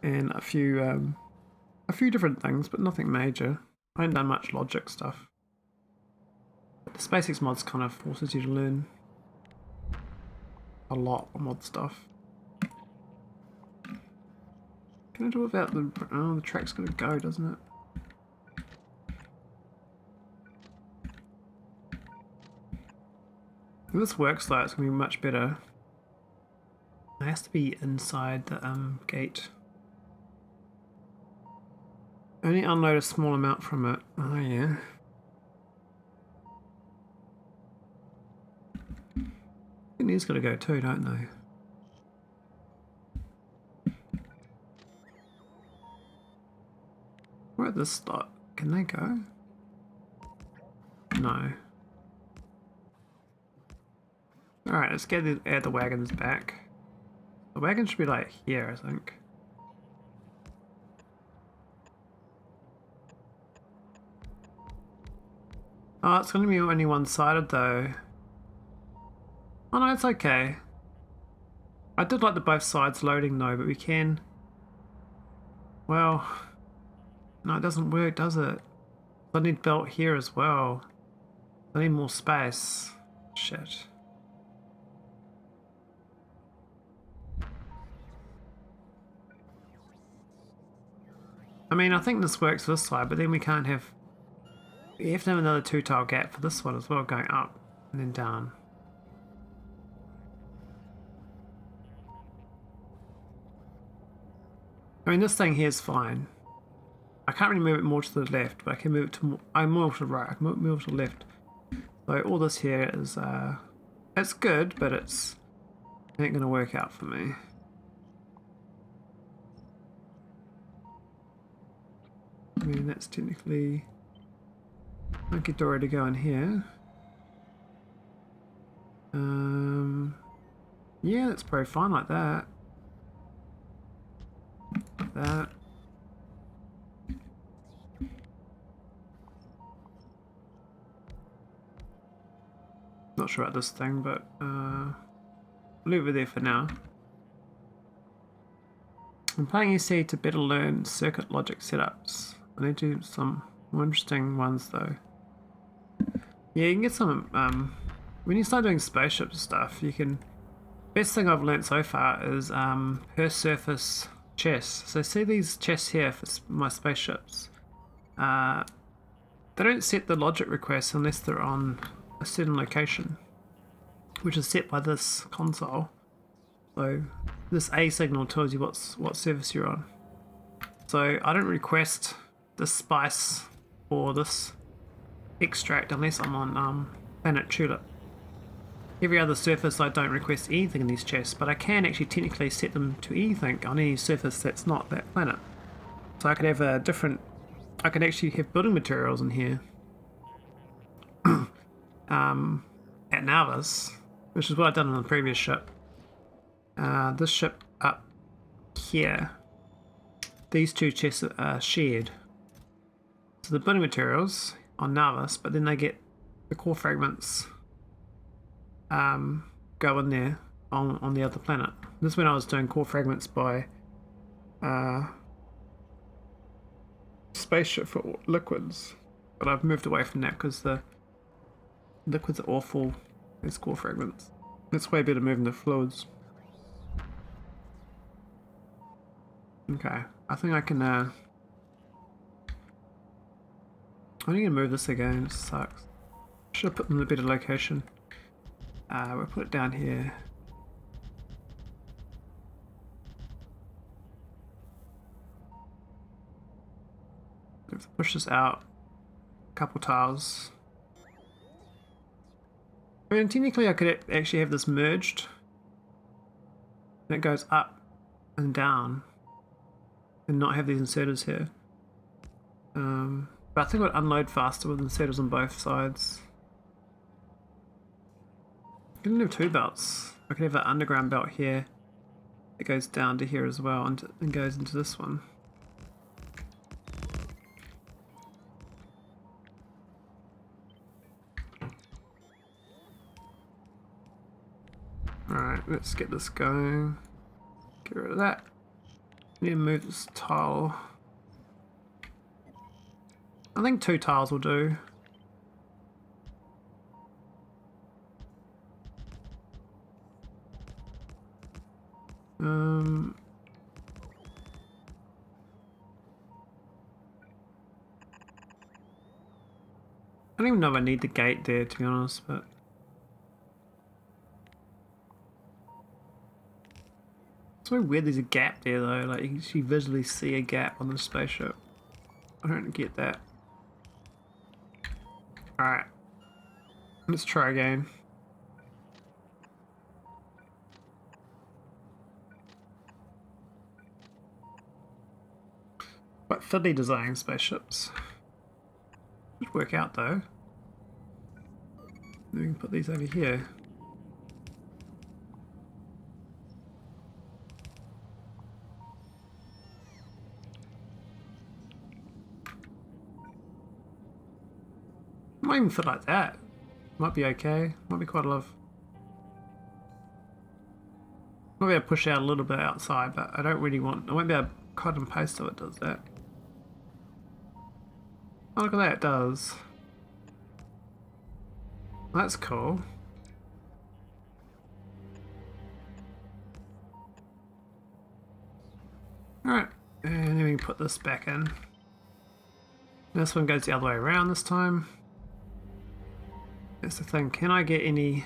and a few different things, but nothing major. I haven't done much logic stuff. But the SpaceX mods kind of forces you to learn a lot of mod stuff. Can I do without the... Oh, the track's gonna go, doesn't it? If this works though, it's gonna be much better. It has to be inside the gate. Only unload a small amount from it. Oh yeah. I think these gotta go too, don't they? Where at this stop? Can they go? No. Alright, let's add the wagons back. The wagon should be like here, I think. Oh, it's going to be only one-sided though. Oh no, it's okay. I did like the both sides loading though, but we can... Well... No, it doesn't work, does it? I need belt here as well. I need more space. Shit. I mean, I think this works this side, but then we can't have... You have to have another 2-tile gap for this one as well, going up and then down. I mean, this thing here is fine. I can't really move it more to the left, but I can move it to more, more to the right. I can move it to the left. So all this here is, it's good, but it ain't gonna work out for me. I mean, that's technically hunky-dory to go in here. Yeah, that's probably fine like that. Like that. Not sure about this thing, but leave it there for now. I'm playing EC to better learn circuit logic setups. I need to do some more interesting ones though. Yeah, you can get some, when you start doing spaceship stuff, you can, best thing I've learnt so far is per surface chests. So see these chests here for my spaceships. They don't set the logic requests unless they're on a certain location, which is set by this console. So this A signal tells you what surface you're on. So I don't request this spice or this extract unless I'm on planet Tulip. Every other surface I don't request anything in these chests, but I can actually technically set them to anything on any surface that's not that planet. So I could have a different, I could actually have building materials in here at Narvis, which is what I've done on the previous ship. This ship up here, these two chests are shared. So the building materials on Narvis, but then they get the core fragments go in there on the other planet. This is when I was doing core fragments by spaceship for liquids, but I've moved away from that because the liquids are awful as core fragments. It's way better moving the fluids. Okay, I think I can I need to move this again. It sucks. Should have put them in a better location. We'll put it down here. Let's push this out a couple tiles. I mean, technically I could actually have this merged. And it goes up and down and not have these inserters here. But I think it would unload faster with inserters on both sides. I can have two belts. I could have an underground belt here. It goes down to here as well and goes into this one. Alright, let's get this going. Get rid of that. Need to move this tile. I think 2 tiles will do. I don't even know if I need the gate there, to be honest, but it's very weird there's a gap there though, like you can actually visually see a gap on the spaceship. I don't get that. Alright, let's try again. Quite fiddly designing spaceships. Should work out though. We can put these over here. Might even fit like that. Might be okay. Might be quite a lot. Might be able to push out a little bit outside, but I don't really want. I won't be able to cut and paste so it does that. Oh, look at that, it does. That's cool. Alright, and then we can put this back in. This one goes the other way around this time. That's the thing, can I get any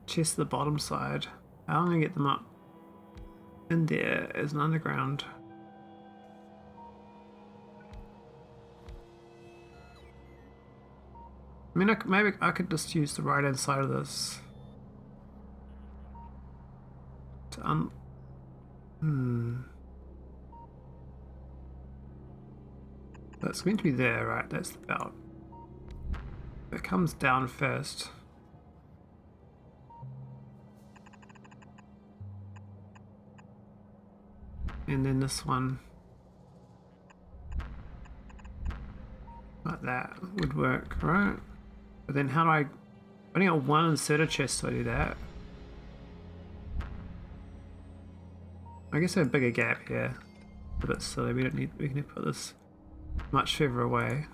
chests to the bottom side? I'm gonna get them up in there as an underground. I mean, maybe I could just use the right hand side of this to That's going to be there, right? That's the belt. It comes down first. And then this one, like that, would work, right? But then how do I only got one inserted chest to do that? I guess I have a bigger gap here. A bit silly, we can put this much further away.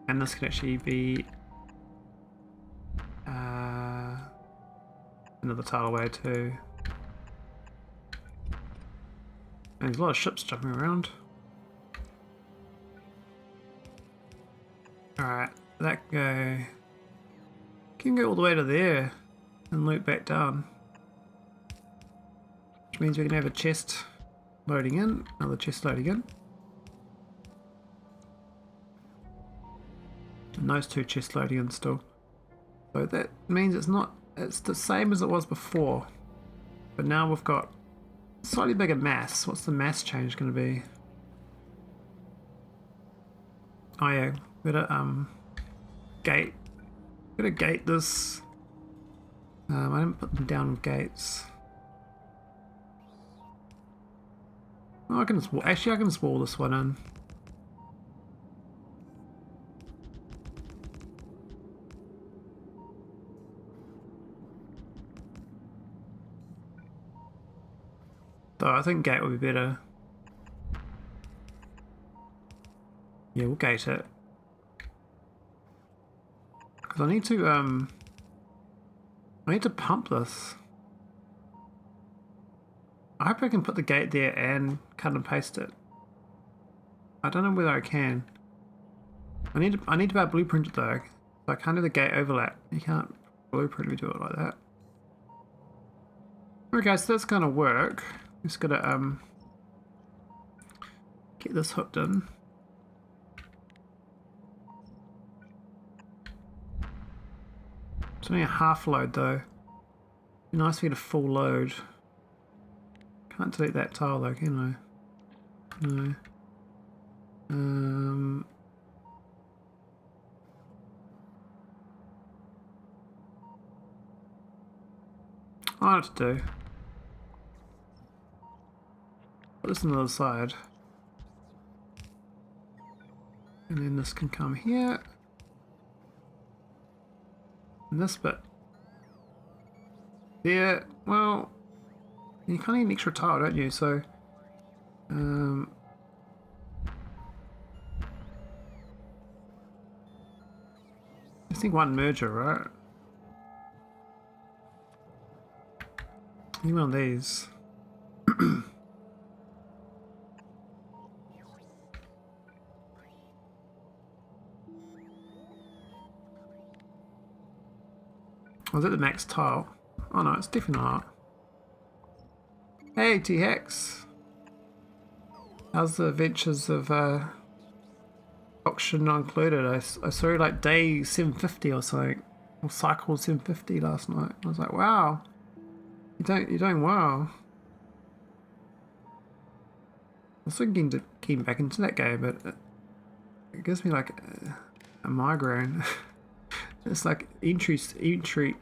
And this can actually be another tile away too. And there's a lot of ships jumping around. Alright, that go. Can go all the way to there and loop back down. Which means we can have a chest loading in, another chest loading in. And those two chests loading in still. So that means it's the same as it was before. But now we've got slightly bigger mass. What's the mass change going to be? Oh yeah, gotta gate this. I didn't put them down with gates. Oh, I can just wall this one in. Though I think gate would be better. Yeah, we'll gate it. Because I need to pump this. I hope I can put the gate there and cut and paste it. I don't know whether I can. I need to be able to blueprint it though. So I can't do the gate overlap. You can't blueprint me do it like that. Okay, so that's gonna work. Just gotta get this hooked in. It's only a half load though. Be nice to get a full load. Can't delete that tile though, can I? No. I know what to do. Put this on the other side. And then this can come here. And this bit. There, well, you kind of need an extra tile, don't you? So, I think one merger, right? Need one of these. Was it the max tile? Oh no, it's definitely not. Hey T-Hex! How's the adventures of auction not included? I saw you like day 750 or something. Or cycle 750 last night. I was like, wow. You're doing well. I was thinking to keep back into that game, but it gives me like a migraine. It's like entropy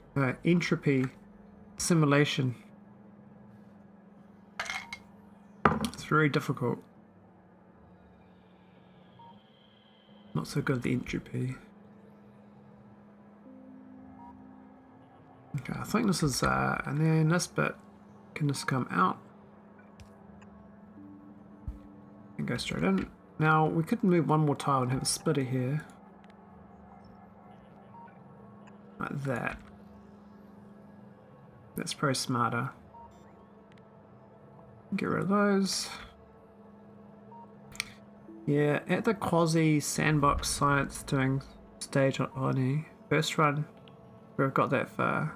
simulation. It's very difficult. Not so good at the entropy. Okay, I think this is and then this bit can just come out and go straight in. Now we could move one more tile and have a splitter here. Like that. That's probably smarter. Get rid of those. Yeah, at the quasi sandbox science doing stage on Oni. First run, we've got that far.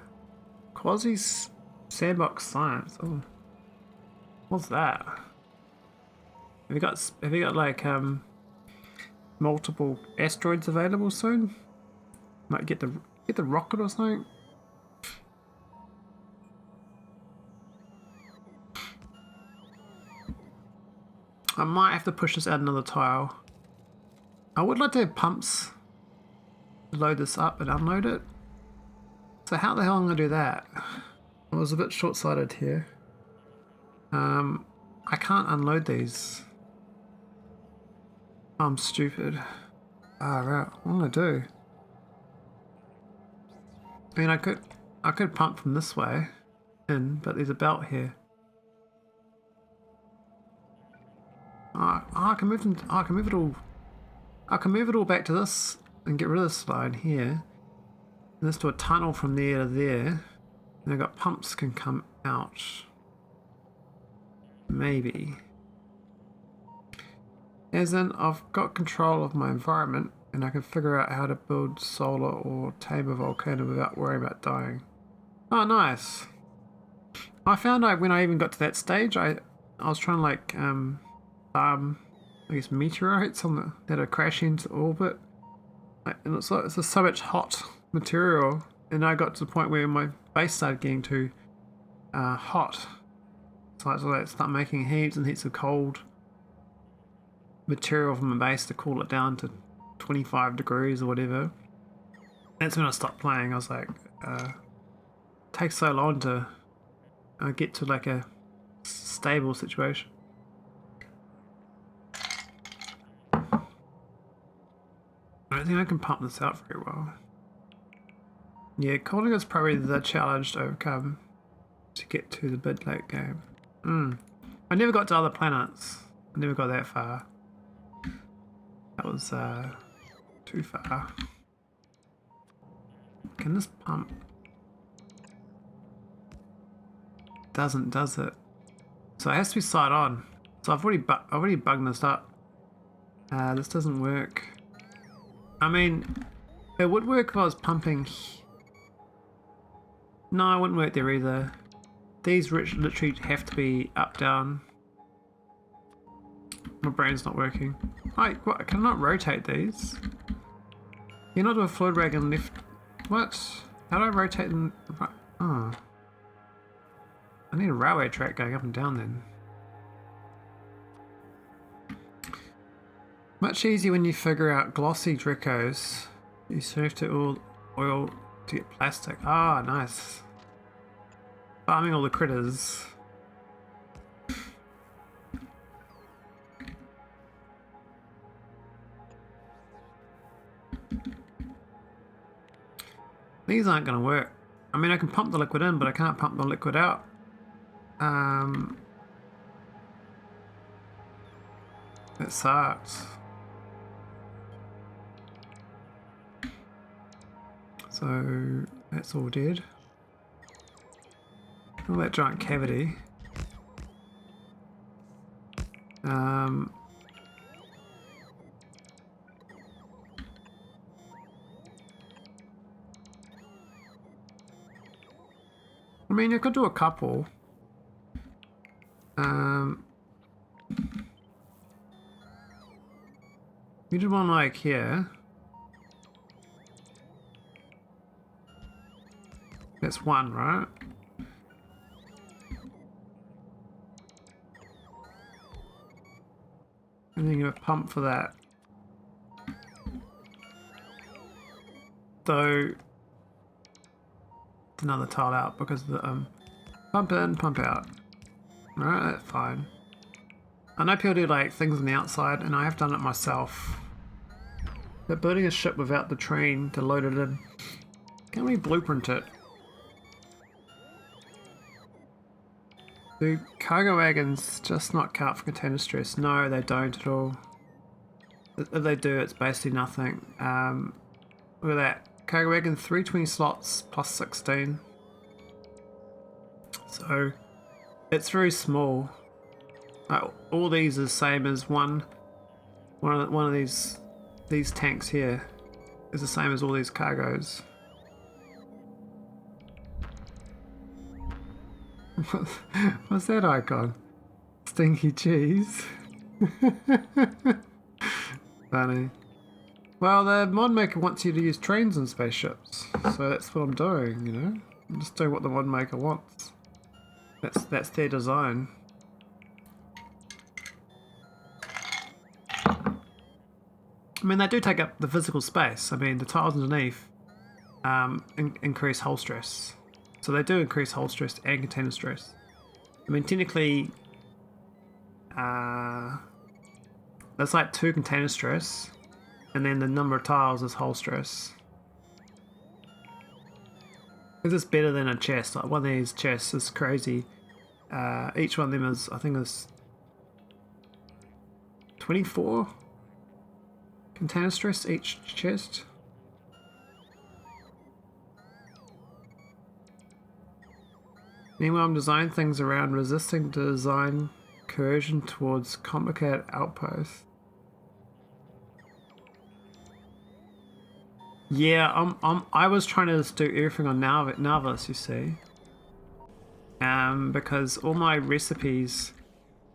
Quasi sandbox science. Oh, what's that? Have you got like multiple asteroids available soon. Might get the rocket or something. I might have to push this out another tile. I would like to have pumps to load this up and unload it. So how the hell am I gonna do that? I was a bit short-sighted here. I can't unload these. I'm stupid. Ah, right. What am I gonna do? I mean, I could pump from this way in, but there's a belt here. I can move them. I can move it all. I can move it all back to this and get rid of this line here. And this to a tunnel from there to there. And I've got pumps can come out. Maybe. As in, I've got control of my environment and I can figure out how to build solar or tame a volcano without worrying about dying. Oh, nice. I found when I even got to that stage, I was trying to like I guess meteorites that are crashing into orbit. And it's just so much hot material, and I got to the point where my base started getting too hot. So I had to start making heaps and heaps of cold material from my base to cool it down to 25 degrees or whatever. That's when I stopped playing. I was like, it takes so long to get to like a stable situation. I don't think I can pump this out very well. Yeah, cooling is probably the challenge to overcome to get to the mid late game. I never got to other planets. I never got that far. That was too far. Can this pump? Doesn't, does it? So it has to be side on. So I've already bugged this up. This doesn't work. I mean, it would work if I was pumping. No, it wouldn't work there either. These literally have to be up, down. My brain's not working. What? I cannot rotate these. You're not do a fluid wagon left. What? How do I rotate them? Oh. I need a railway track going up and down then. Much easier when you figure out glossy Dracos. You serve to oil to get plastic. Ah, nice. Farming all the critters. These aren't going to work. I mean, I can pump the liquid in, but I can't pump the liquid out. That sucks. So that's all dead. All that giant cavity. I mean, you could do a couple. You did one like here. That's one, right? And then you have a pump for that. Though it's another tile out because of the pump in, pump out. Alright, that's fine. I know people do like things on the outside, and I have done it myself. But building a ship without the train to load it in, can we blueprint it? Do cargo wagons just not count for container stress? No, they don't at all. If they do, it's basically nothing. Look at that. Cargo wagon, 320 slots plus 16. So, it's very small. All these are the same as one of these tanks here is the same as all these cargoes. What's that icon? Stinky cheese. Funny. Well, the mod maker wants you to use trains and spaceships, so that's what I'm doing, you know? I'm just doing what the mod maker wants. That's their design. I mean, they do take up the physical space. I mean, the tiles underneath increase hull stress. So they do increase hull stress and container stress. I mean, technically, that's like 2 container stress, and then the number of tiles is hull stress. This is better than a chest. Like one of these chests is crazy. Each one of them is, I think, is 24 container stress each chest. Meanwhile, I'm designing things around resisting design coercion towards complicated outposts. Yeah, I was trying to just do everything on Navis, you see. Because all my recipes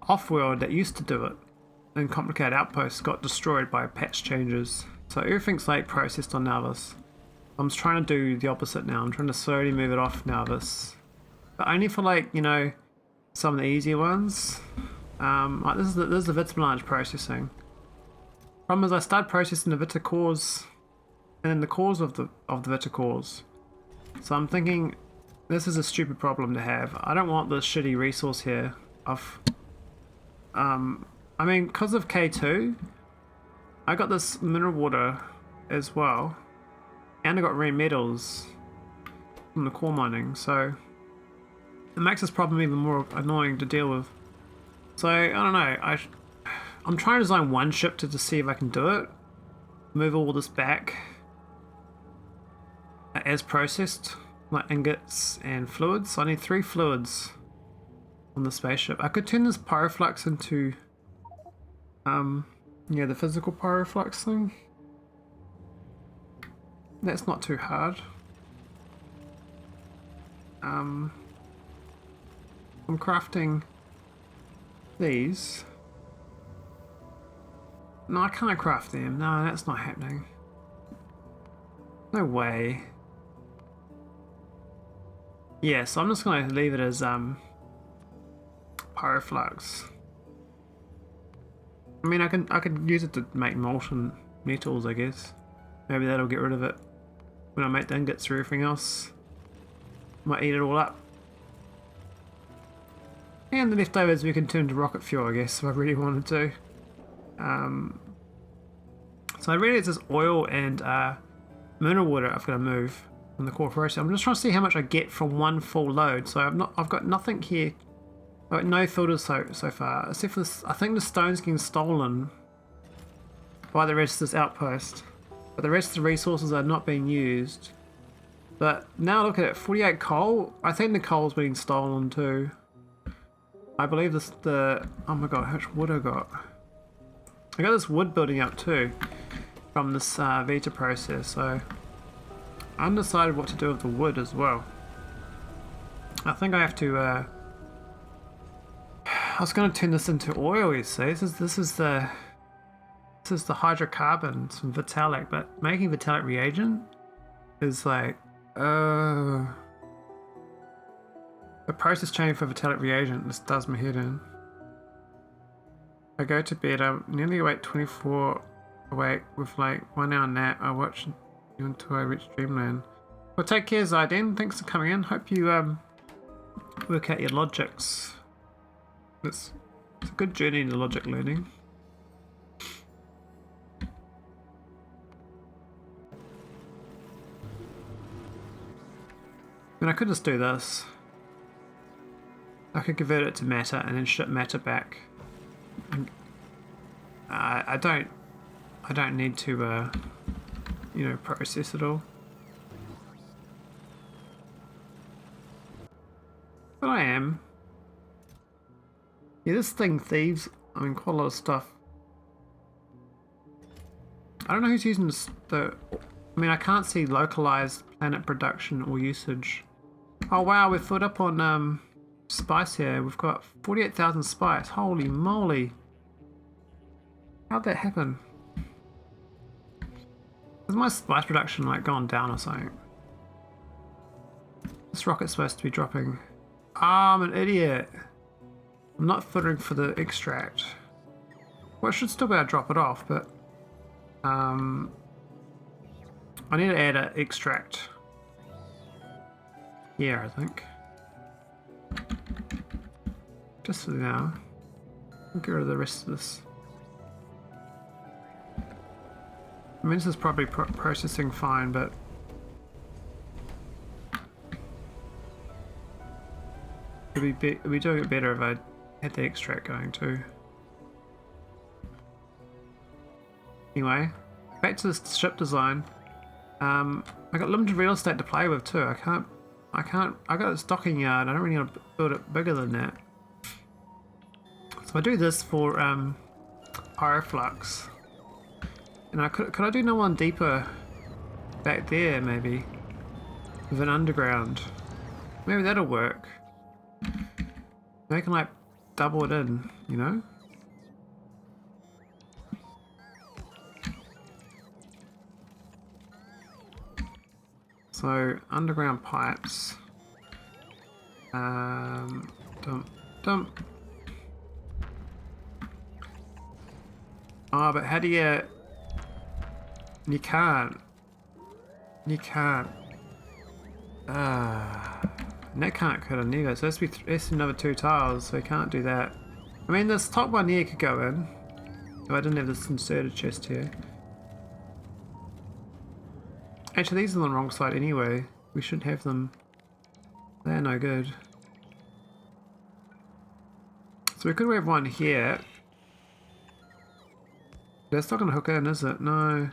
off-world that used to do it in complicated outposts got destroyed by patch changes. So everything's like processed on Navis. I'm just trying to do the opposite now. I'm trying to slowly move it off Navis. But only for, like, you know, some of the easier ones. Like this is the Vitamelange processing. Problem is I started processing the Vita cores and then the cores of the Vita cores. So I'm thinking this is a stupid problem to have. I don't want this shitty resource here of I mean, because of K2, I got this mineral water as well, and I got rare metals from the core mining, so it makes this problem even more annoying to deal with. So I don't know. I'm trying to design one ship to see if I can do it. Move all this back as processed, like ingots and fluids. So I need 3 fluids on the spaceship. I could turn this pyroflux into yeah, the physical pyroflux thing. That's not too hard. I'm crafting these. No, I can't craft them. No, that's not happening. No way. Yeah, so I'm just gonna leave it as pyroflux. I mean, I could use it to make molten metals, I guess. Maybe that'll get rid of it when I make the ingots or everything else. Might eat it all up. And the leftovers we can turn to rocket fuel, I guess, if I really wanted to. So really it's just oil and mineral water I've got to move from the corporation. I'm just trying to see how much I get from one full load. So I've got nothing here. I've got no filters so far, except for this. I think the stone's getting stolen by the rest of this outpost, but the rest of the resources are not being used. But now look at it, 48 coal. I think the coal's being stolen too. I believe this oh my god, how much wood I got? I got this wood building up too from this vita process, so I undecided what to do with the wood as well. I think I have to I was going to turn this into oil, you see. This is the hydrocarbons from Vitalic, but making Vitalic reagent is like the process chain for Vitalic reagent just does my head in. I go to bed, I'm nearly awake 24 awake with like 1 hour nap. I watch you until I reach dreamland. Well, take care, Zyden. Thanks for coming in. Hope you work out your logics. It's a good journey into logic learning. I mean, I could just do this. I could convert it to matter and then ship matter back. And, I don't need to, you know, process it all. But I am. Yeah, this thing thieves, I mean, quite a lot of stuff. I don't know who's using I mean, I can't see localized planet production or usage. Oh wow, we're filled up on spice here. We've got 48,000 spice. Holy moly. How'd that happen? Has my spice production like gone down or something? This rocket's supposed to be dropping. Ah, I'm an idiot. I'm not filtering for the extract. Well, I should still be able to drop it off, but I need to add an extract here, I think. Just for now. I'll get rid of the rest of this. I mean, this is probably processing fine, but it'd be doing it better if I had the extract going too. Anyway, back to this ship design. I got limited real estate to play with too. I got a stocking yard. I don't really want to build it bigger than that. So I do this for Pyroflux. And could I do no one deeper back there maybe? With an underground. Maybe that'll work. They can like double it in, you know? So underground pipes. Dump. Oh, but how do you... You can't. You can't. And that can't cut on either, so that's another 2 tiles, so you can't do that. I mean, this top one here could go in. If I didn't have this inserted chest here. Actually, these are on the wrong side anyway. We shouldn't have them. They're no good. So we could have one here. That's not going to hook in, is it? No.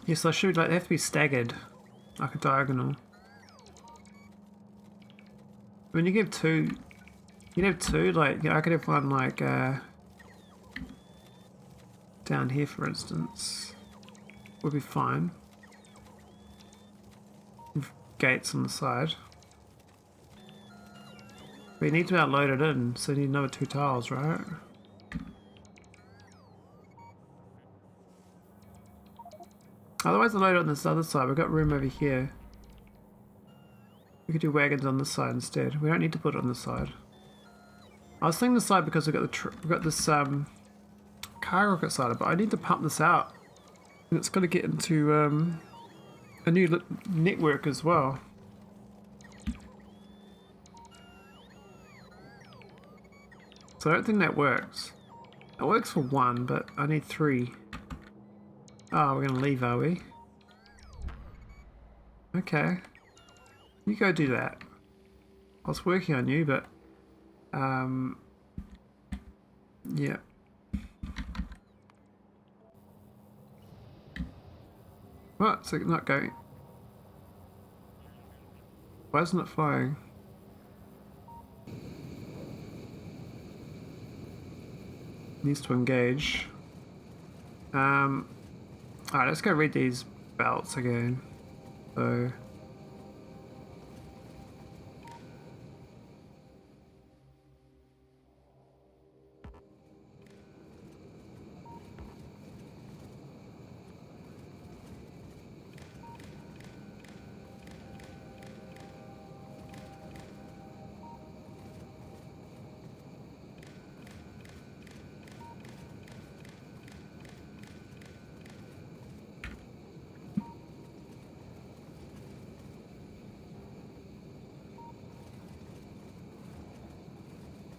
Yes, I should. Like, they have to be staggered, like a diagonal. When you give two, you'd have two. Like, I could have one like down here, for instance. Would be fine. With gates on the side. But you need to outload it in, so you need another 2 tiles, right? Otherwise I'll load it on this other side. We've got room over here. We could do wagons on this side instead. We don't need to put it on this side. I was thinking this side because we've got this car rocket side, but I need to pump this out. And it's got to get into a new network as well. So I don't think that works. It works for 1, but I need 3. Oh, we're gonna leave, are we? Okay. You go do that. I was working on you, but yeah. What? It's not going. Why isn't it flying? Needs to engage. Alright, let's go read these belts again. So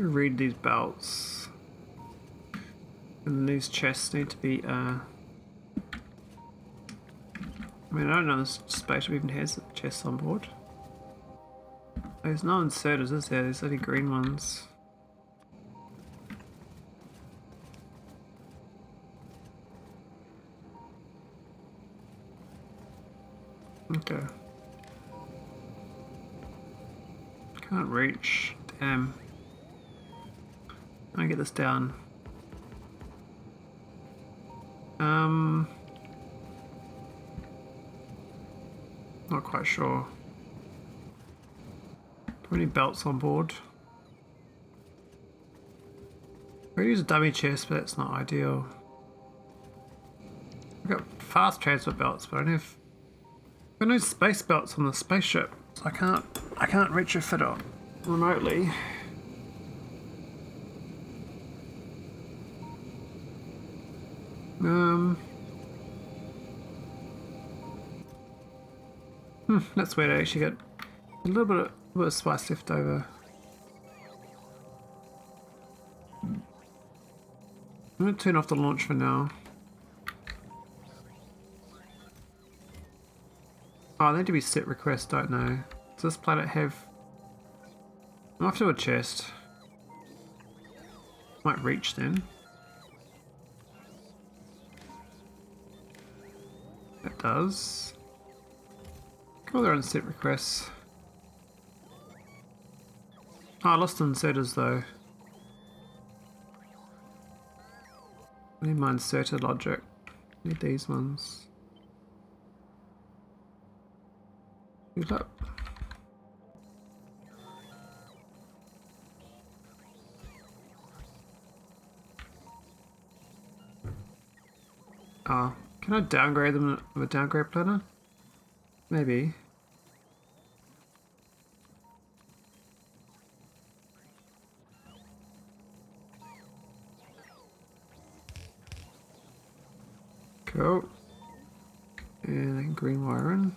read these belts. And these chests need to be I mean, I don't know this spaceship even has chests on board. There's no inserters, is there? There's only green ones. Okay. Can't reach. Damn. Let me get this down. Not quite sure. Do we need belts on board? I use a dummy chest, but that's not ideal. I've got fast transfer belts, but I don't have no space belts on the spaceship, so I can't retrofit it remotely. That's weird. I actually got a little bit of spice left over. I'm going to turn off the launch for now. Oh, they need to be set requests, don't know. Does this planet have... I'm off to a chest. Might reach then. That does. Cool, they're on set requests. Oh, I lost inserters though. I need my inserted logic. I need these ones. Tulip. Oh, can I downgrade them with a downgrade planner? Maybe. Cool. And then green wire in.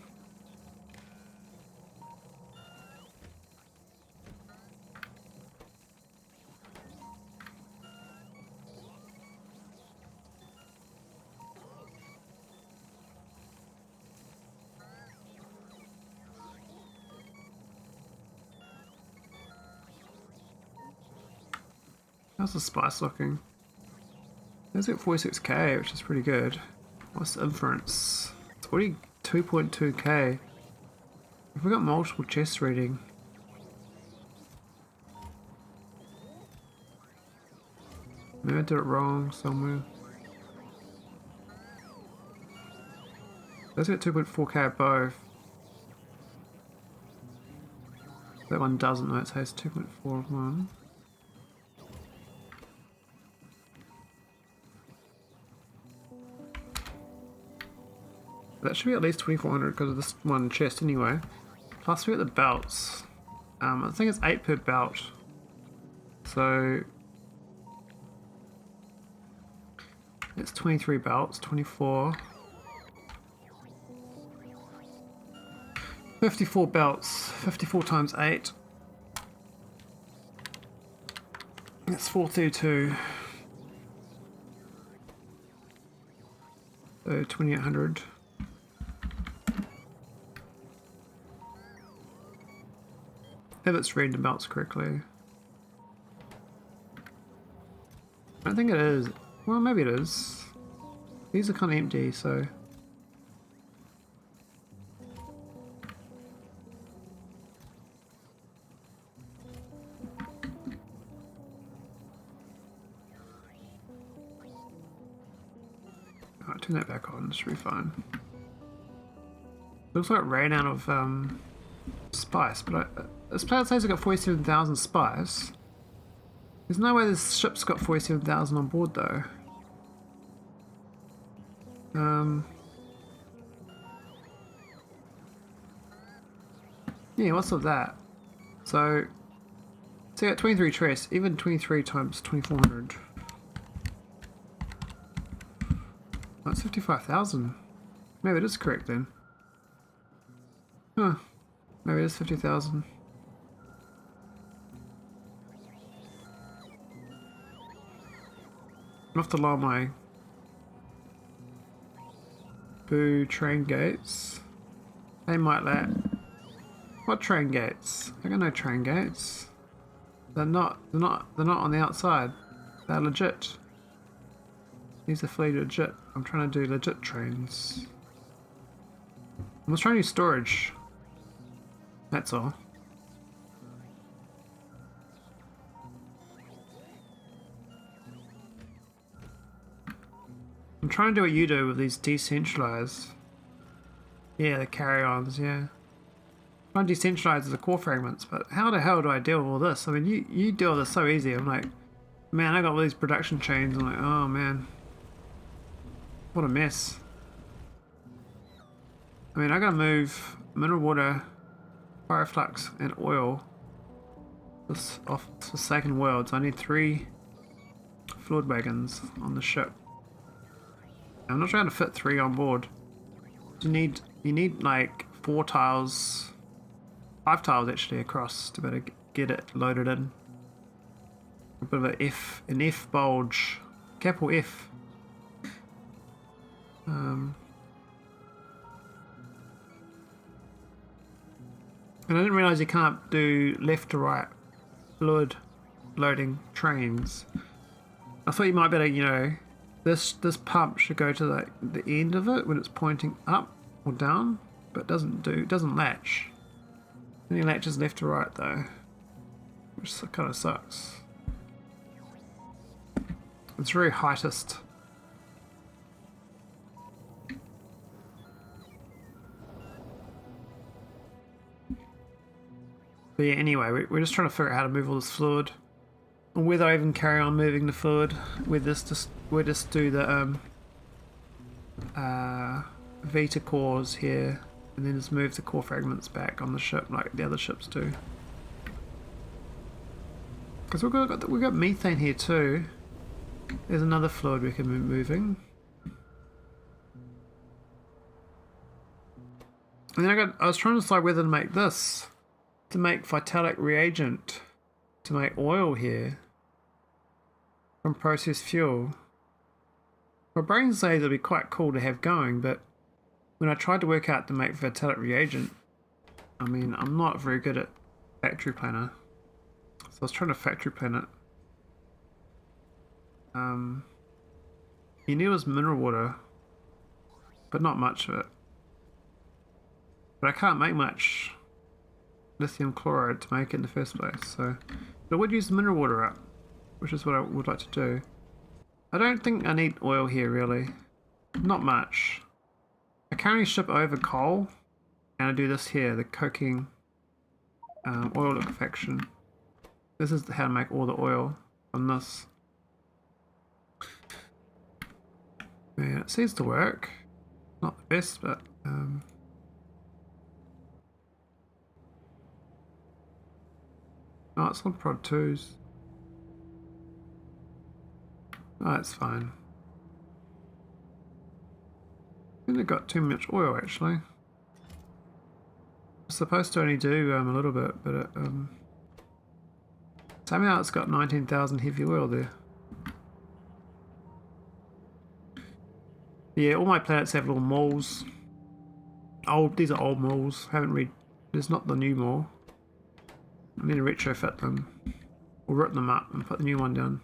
How's the spice looking? It's at 46k, which is pretty good. What's the inference? It's already 2.2k. Have we got multiple chests reading? Maybe I did it wrong somewhere. Let's get 2.4k at both. That one doesn't though, it says 2.41. That should be at least 2400 because of this one chest anyway. Plus we got the belts. I think it's 8 per belt. So it's 23 belts, 24. 54 belts, 54 times 8. That's 432. So 2800. If it's reading the belts correctly. I don't think it is. Well, maybe it is. These are kind of empty, so... Alright, turn that back on, it should be fine. Looks like it ran out of spice, but this planet says it's got 47,000 spice. There's no way this ship's got 47,000 on board though. Yeah, what's with that? So you got 23 trace, even 23 times 2400. That's 55,000. Maybe it is correct then. Huh. Maybe it is 50,000. I have to lower my boo train gates. They might let. What train gates? I got no train gates. They're not on the outside. They're legit. These are fully legit. I'm trying to do legit trains. I'm just trying to use storage. That's all. I'm trying to do what you do with these decentralized. Yeah, the carry-ons, yeah. I'm trying to decentralize the core fragments, but how the hell do I deal with all this? I mean, you deal with this so easy. I'm like, Man, I got all these production chains. I'm like, oh man, what a mess. I mean, I gotta move mineral water, pyroflux, and oil this off the second world. So I need 3 fluid wagons on the ship. I'm not trying to fit 3 on board. You need like 4 tiles, 5 tiles actually across to be able to get it loaded in. A bit of an F bulge, capital F. And I didn't realise you can't do left to right fluid loading trains. I thought you might better, you know, this pump should go to like the end of it when it's pointing up or down, but it doesn't latch. It only latches left to right though, which kind of sucks. It's very heightist. But yeah, anyway, we're just trying to figure out how to move all this fluid, or whether I even carry on moving the fluid. We just do the vita cores here, and then just move the core fragments back on the ship like the other ships do. Because we've got methane here too. There's another fluid we can be moving. And then I was trying to decide whether to make this, to make vitalic reagent, to make oil here from processed fuel. My brain says it'd be quite cool to have going, but when I tried to work out to make vitalic reagent, I mean, I'm not very good at factory planner. So I was trying to factory plan it. You need was mineral water, but not much of it. But I can't make much lithium chloride to make it in the first place, so but I would use the mineral water up, which is what I would like to do. I don't think I need oil here really, not much. I currently ship over coal, and I do this here, the coking oil liquefaction. This is how to make all the oil on this. Yeah, it seems to work. Not the best, but oh, it's on prod 2s. Oh, it's fine. I think it got too much oil actually. It's supposed to only do a little bit, but it, somehow it's got 19,000 heavy oil there. Yeah, all my planets have little moles. These are old moles. Haven't read. There's not the new mole. I need to retrofit them, or rip them up and put the new one down.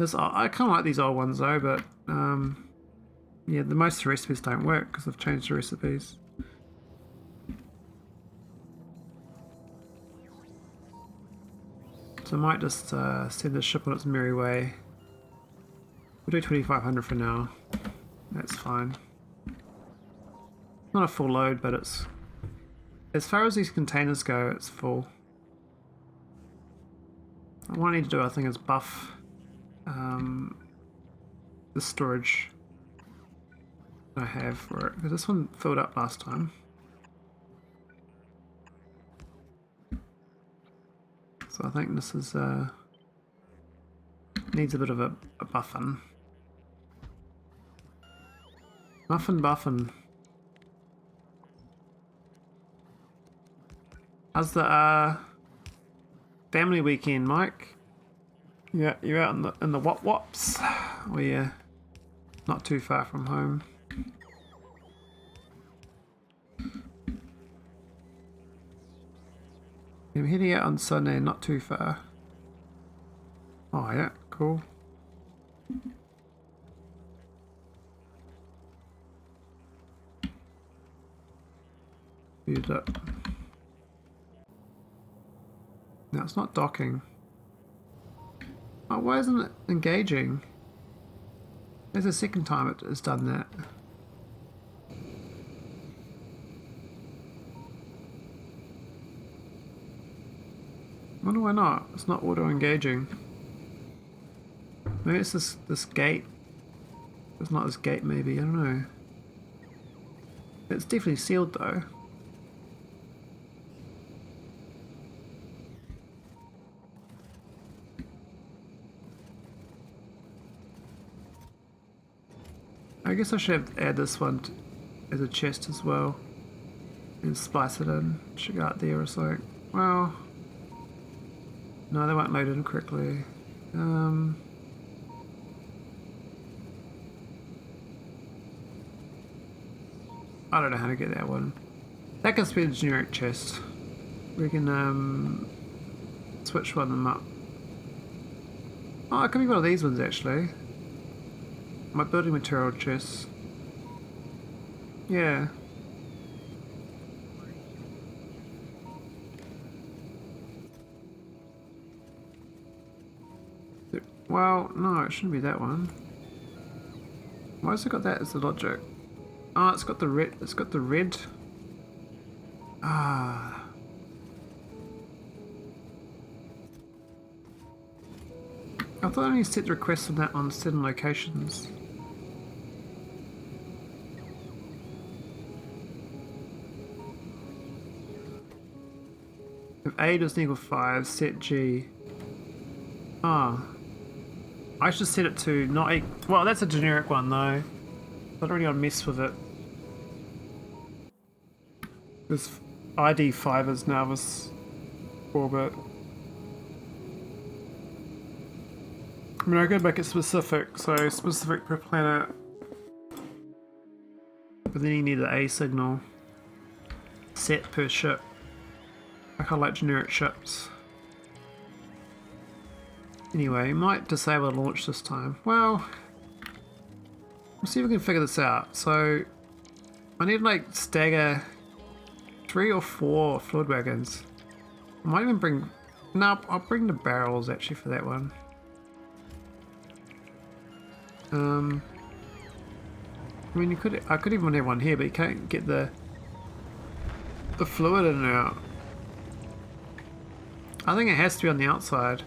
I kind of like these old ones though, but yeah, most of the recipes don't work because I've changed the recipes. So I might just send the ship on its merry way. We'll do 2,500 for now. That's fine. Not a full load, but it's, as far as these containers go, it's full. What I need to do, I think, is buff the storage I have for it, because this one filled up last time. So I think this is needs a bit of a buffin. Buffin. How's the family weekend, Mike? Yeah, you're out in the wops. We're not too far from home. I'm heading out on Sunday, not too far. Oh yeah, cool. Speed up. No, it's not docking. Oh, why isn't it engaging? There's the second time it has done that. I wonder why not. It's not auto-engaging. Maybe it's this gate. It's not this gate maybe, I don't know. It's definitely sealed though. I guess I should add this one as a chest as well. And splice it in. Should go out there or something. Well, no, they won't load in correctly. I don't know how to get that one. That can be the generic chest. We can switch one of them up. Oh, it could be one of these ones actually. My building material chest. Yeah. Well, no, it shouldn't be that one. Why has it got that as the logic? Oh, it's got the red. It's got the red. Ah. I thought I only set the request on that on certain locations. If A doesn't equal 5, set G. Ah. I should set it to not equal. Well, that's a generic one though. I don't really want to mess with it. This ID 5 is now this orbit. I mean, I could make it specific, so specific per planet. But then you need the A signal set per ship. I kind of like generic ships. Anyway, might disable the launch this time. Well, we'll see if we can figure this out. So, I need like stagger 3 or 4 fluid wagons. I might even bring... No, I'll bring the barrels actually for that one. I mean, I could even have one here, but you can't get the fluid in and out. I think it has to be on the outside.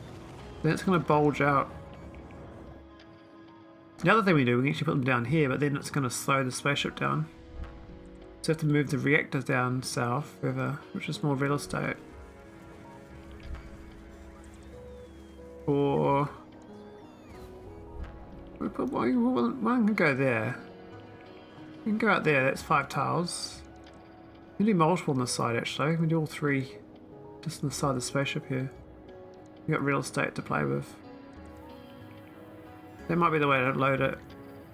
Then it's going to bulge out. The other thing we do, we can actually put them down here, but then it's going to slow the spaceship down. So we have to move the reactors down south further, which is more real estate. Or... we put one can go there. We can go out there, that's 5 tiles. We can do multiple on this side actually. We can do all 3 just on the side of the spaceship here. We've got real estate to play with. That might be the way to load it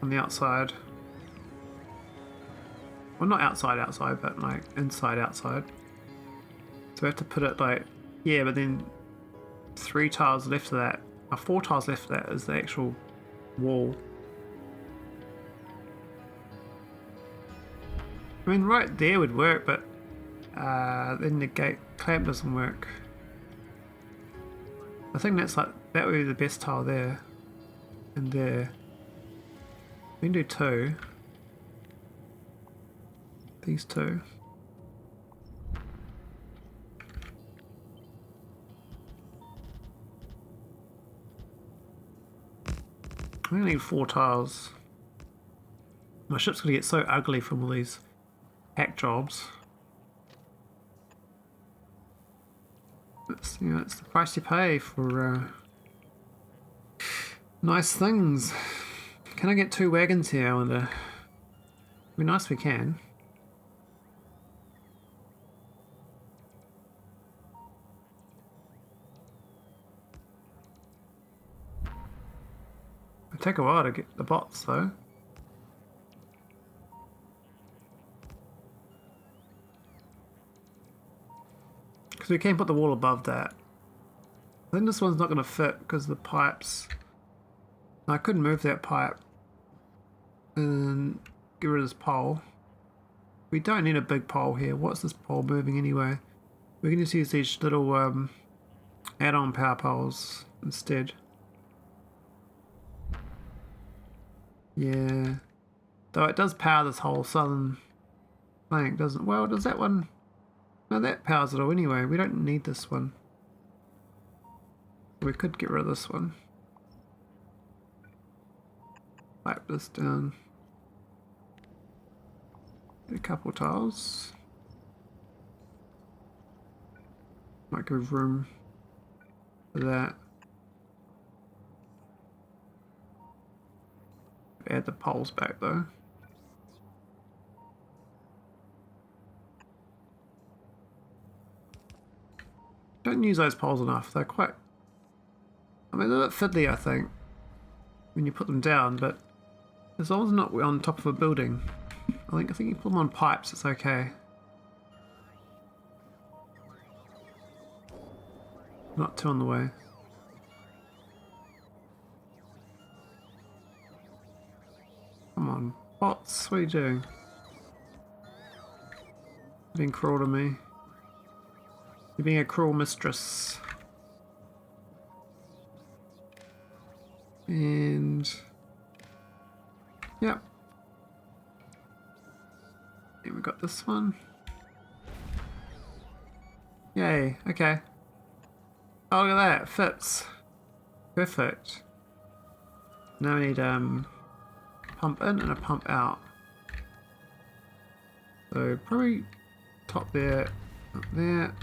on the outside. Well, not outside, but like inside, outside. So we have to put it like, yeah, but then 3 tiles left of that, 4 tiles left of that is the actual wall. I mean, right there would work, but then the gate clamp doesn't work. I think that's like, that would be the best tile there. And there. We can do 2. These 2. We only need 4 tiles. My ship's gonna get so ugly from all these hack jobs. It's, you know, it's the price you pay for nice things. Can I get 2 wagons here? I wonder. It'd be nice if we can. It'll take a while to get the bots though. Because we can put the wall above that. I think this one's not going to fit because the pipes... I could move that pipe and get rid of this pole. We don't need a big pole here. What's this pole moving anyway? We can just use these little add-on power poles instead. Yeah. Though it does power this whole southern flank, doesn't it? Well, does that one... No, that powers it all anyway. We don't need this one. We could get rid of this one. pipe this down. Get a couple tiles. Might give room for that. Add the poles back though. Don't use those poles enough. They're quite, I mean, they're a bit fiddly, I think, when you put them down, but as long as they're not on top of a building, I think you put them on pipes, it's okay. Not too on the way. Come on, bots, what are you doing? Being cruel to me. You're being a cruel mistress. And yep. And we got this one. Yay, okay. Oh, look at that, it fits. Perfect. Now we need pump in and a pump out. So probably top there, up there,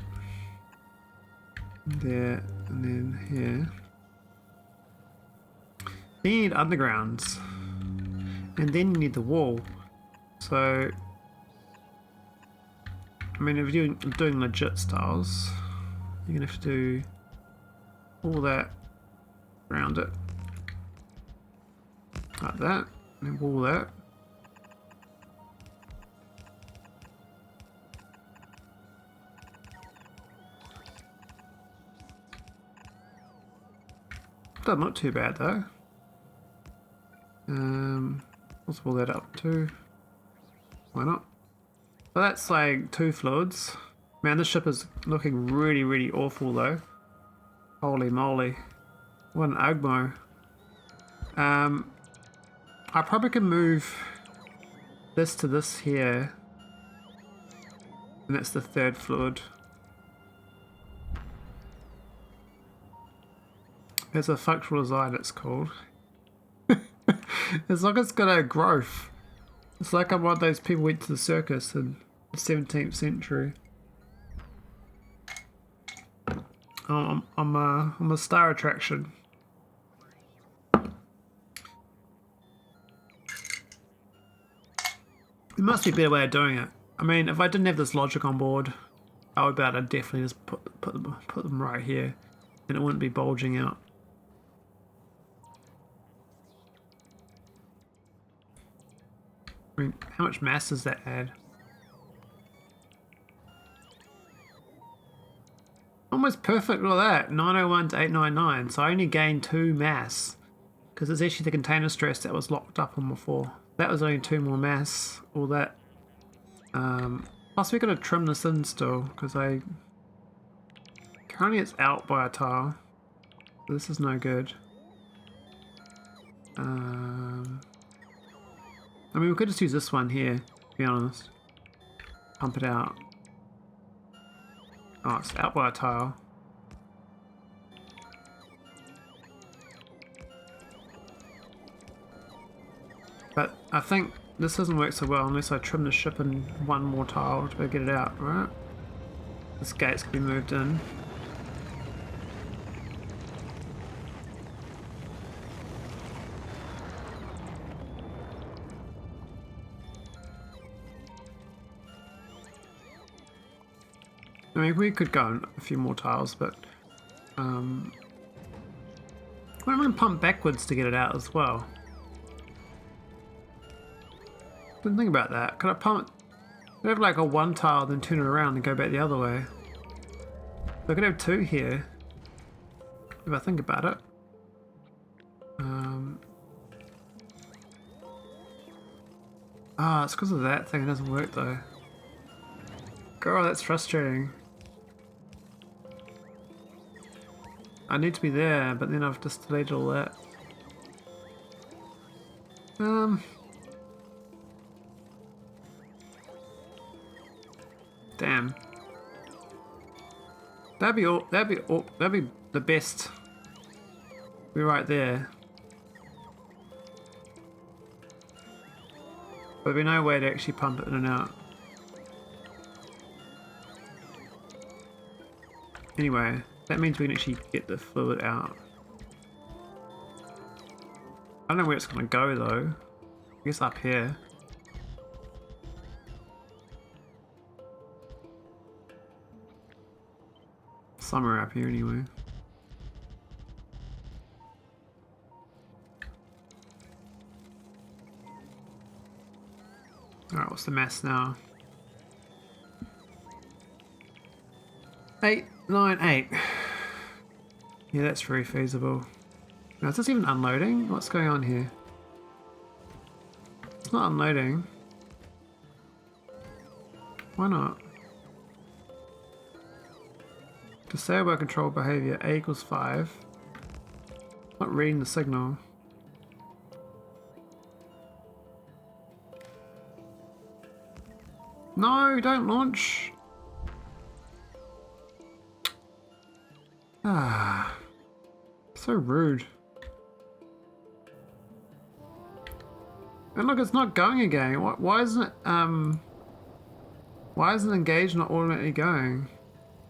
there, and then here. Then you need undergrounds, and then you need the wall. So, I mean, if you're doing legit styles, you're gonna have to do all that around it, like that, and then wall that. Doesn't look too bad though. Let's pull that up too. Why not? Well, that's like 2 fluids. Man, this ship is looking really, really awful though. Holy moly. What an ugmo. I probably can move this to this here. And that's the 3rd fluid. There's a factoral design, it's called. It's like it's got a growth. It's like I'm one of those people who went to the circus in the 17th century. I'm a star attraction. There must be a better way of doing it. I mean, if I didn't have this logic on board, I would be able to definitely just put them right here, and it wouldn't be bulging out. I mean, how much mass does that add? Almost perfect with that, 901 to 899, so I only gained 2 mass, because it's actually the container stress that was locked up on before. That was only 2 more mass, all that. Plus we gotta trim this in still, because currently it's out by a tile. So this is no good. I mean, we could just use this one here, to be honest. Pump it out. Oh, it's out by a tile. But I think this doesn't work so well unless I trim the ship in 1 more tile to get it out, right? This gate's can be moved in. I mean, we could go on a few more tiles, but I'm going to pump backwards to get it out as well. Didn't think about that. Could I pump it? Could I have like a 1 tile, then turn it around and go back the other way? So I could have 2 here, if I think about it. It's because of that thing. It doesn't work though. Girl, that's frustrating. I need to be there, but then I've just deleted all that. Damn. That'd be the best. Be right there. There'll be no way to actually pump it in and out. Anyway, that means we can actually get the fluid out. I don't know where it's going to go though. I guess up here. Somewhere up here anyway. Alright, what's the mass now? 898. Yeah, that's very feasible. Now, is this even unloading? What's going on here? It's not unloading. Why not? Disable control behavior, A equals 5. Not reading the signal. No, don't launch. Ah, so rude. And look, it's not going again. Why isn't it? Why isn't engage not automatically going?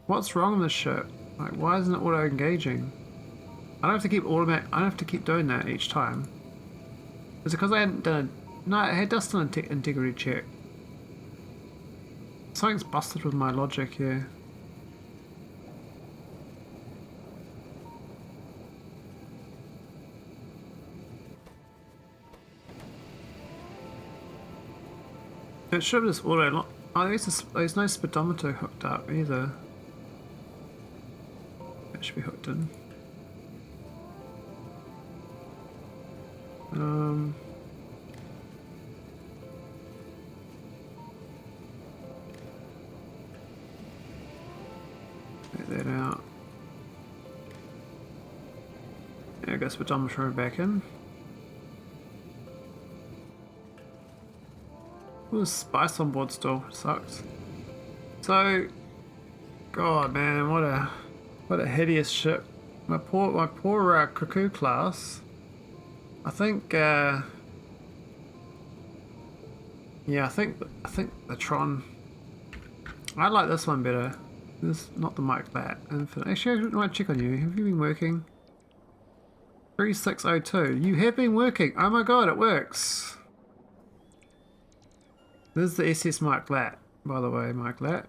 What's wrong with this ship? Like, why isn't it auto engaging? I don't have to keep automatic. I don't have to keep doing that each time. Is it because I hadn't done? No, it had just done an integrity check. Something's busted with my logic here. It should have just auto. Oh, there's no speedometer hooked up either. That should be hooked in. Take that out. There goes speedometer back in. Ooh, spice on board still sucks. So, God, man, what a hideous ship. My poor cuckoo class. I think, yeah, I think the Tron. I like this one better. This not the mic that infinite. Actually, I might check on you. Have you been working? 3602. You have been working. Oh my God, it works. This is the SS Mike Lat, by the way, Mike Lat.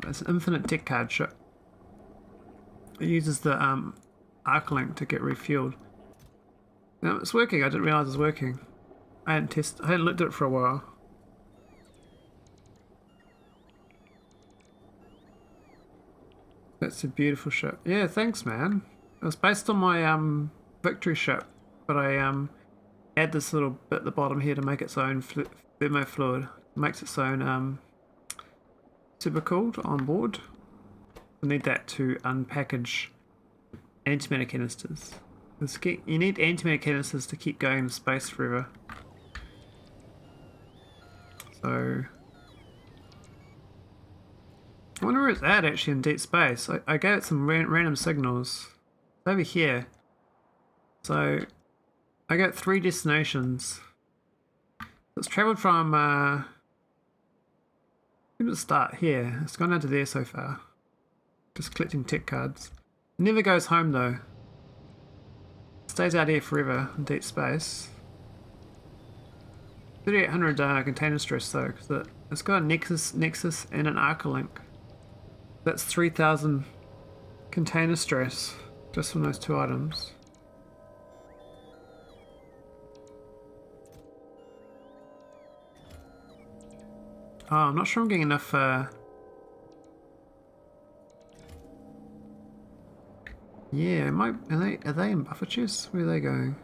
It's an infinite tech card ship. It uses the arc link to get refueled. Now it's working. I didn't realize it was working. I hadn't looked at it for a while. That's a beautiful ship. Yeah, thanks, man. It was based on my Victory ship, but I add this little bit at the bottom here to make its own thermo fluid. Makes its own super cooled on board. We need that to unpackage antimatter canisters. You need antimatter canisters to keep going in space forever. So I wonder where it's at actually in deep space. I gave it some random signals. It's over here. So I got 3 destinations. It's travelled from let's start here. It's gone down to there so far. Just collecting tech cards. It never goes home though. It stays out here forever in deep space. 3800 container stress though, because it's got a nexus and an arc link. That's 3000 container stress just from those 2 items. Oh, I'm not sure I'm getting enough yeah, are they in buffer chests? Where are they going?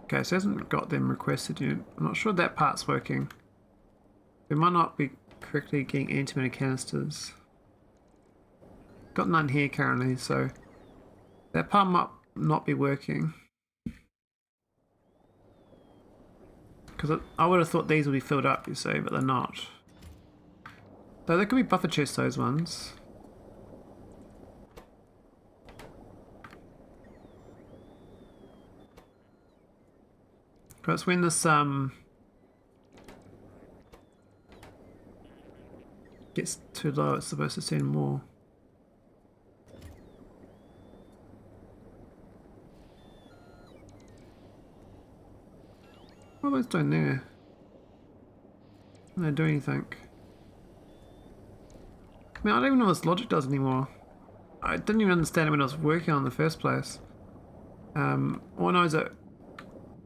Okay, so it hasn't got them requested yet. I'm not sure that part's working. We might not be correctly getting antimatter canisters. Got none here currently, so that part might not be working. Because I would have thought these would be filled up, you see, but they're not. Though there could be buffer chests, those ones. But it's when this gets too low, it's supposed to send more. What are those doing there? They don't do anything. I mean, I don't even know what this logic does anymore. I didn't even understand it when I was working on it in the first place. All I know is that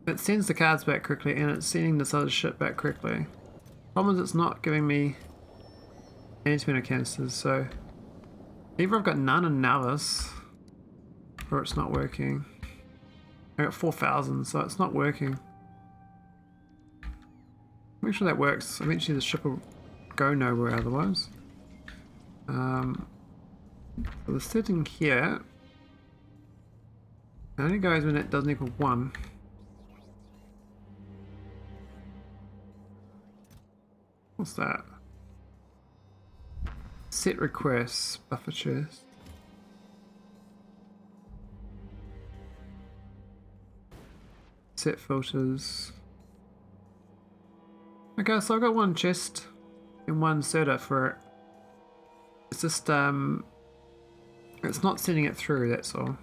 it sends the cards back quickly and it's sending this other shit back quickly. Problem is it's not giving me antimatter canisters, so either I've got none and now this, or it's not working. I got 4,000, so it's not working. Make sure that works. Eventually the ship will go nowhere otherwise. So the setting here only goes when it doesn't equal 1. What's that? Set requests, buffer chest. Set filters. Okay, so I've got one chest and one inserter for it. It's just, it's not sending it through, that's all.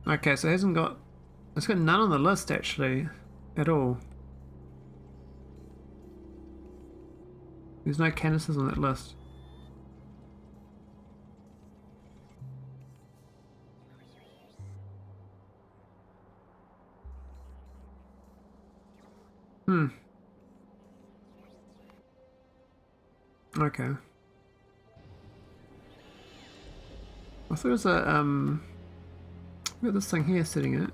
Okay, so it's got none on the list actually, at all. There's no canisters on that list. Okay. I thought it was a, I've got this thing here sitting in it.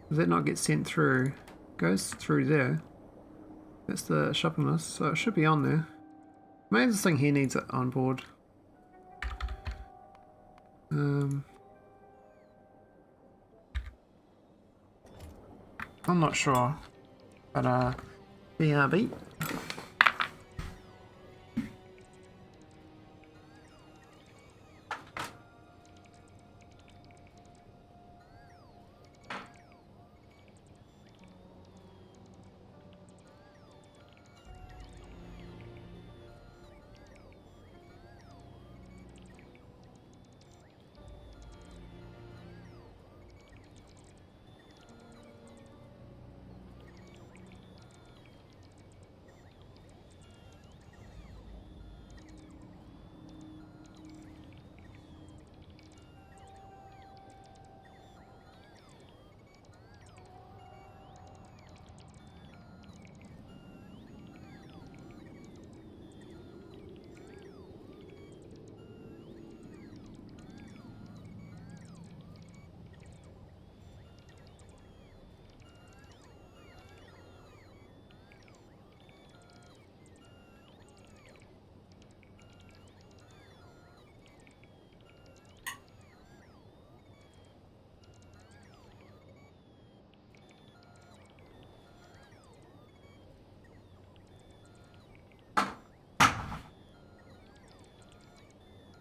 Does that not get sent through? Goes through there. That's the shopping list, so it should be on there. Maybe this thing here needs it on board. I'm not sure, but BRB.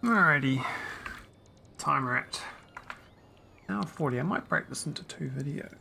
Alrighty, timer at hour 40. I might break this into 2 videos.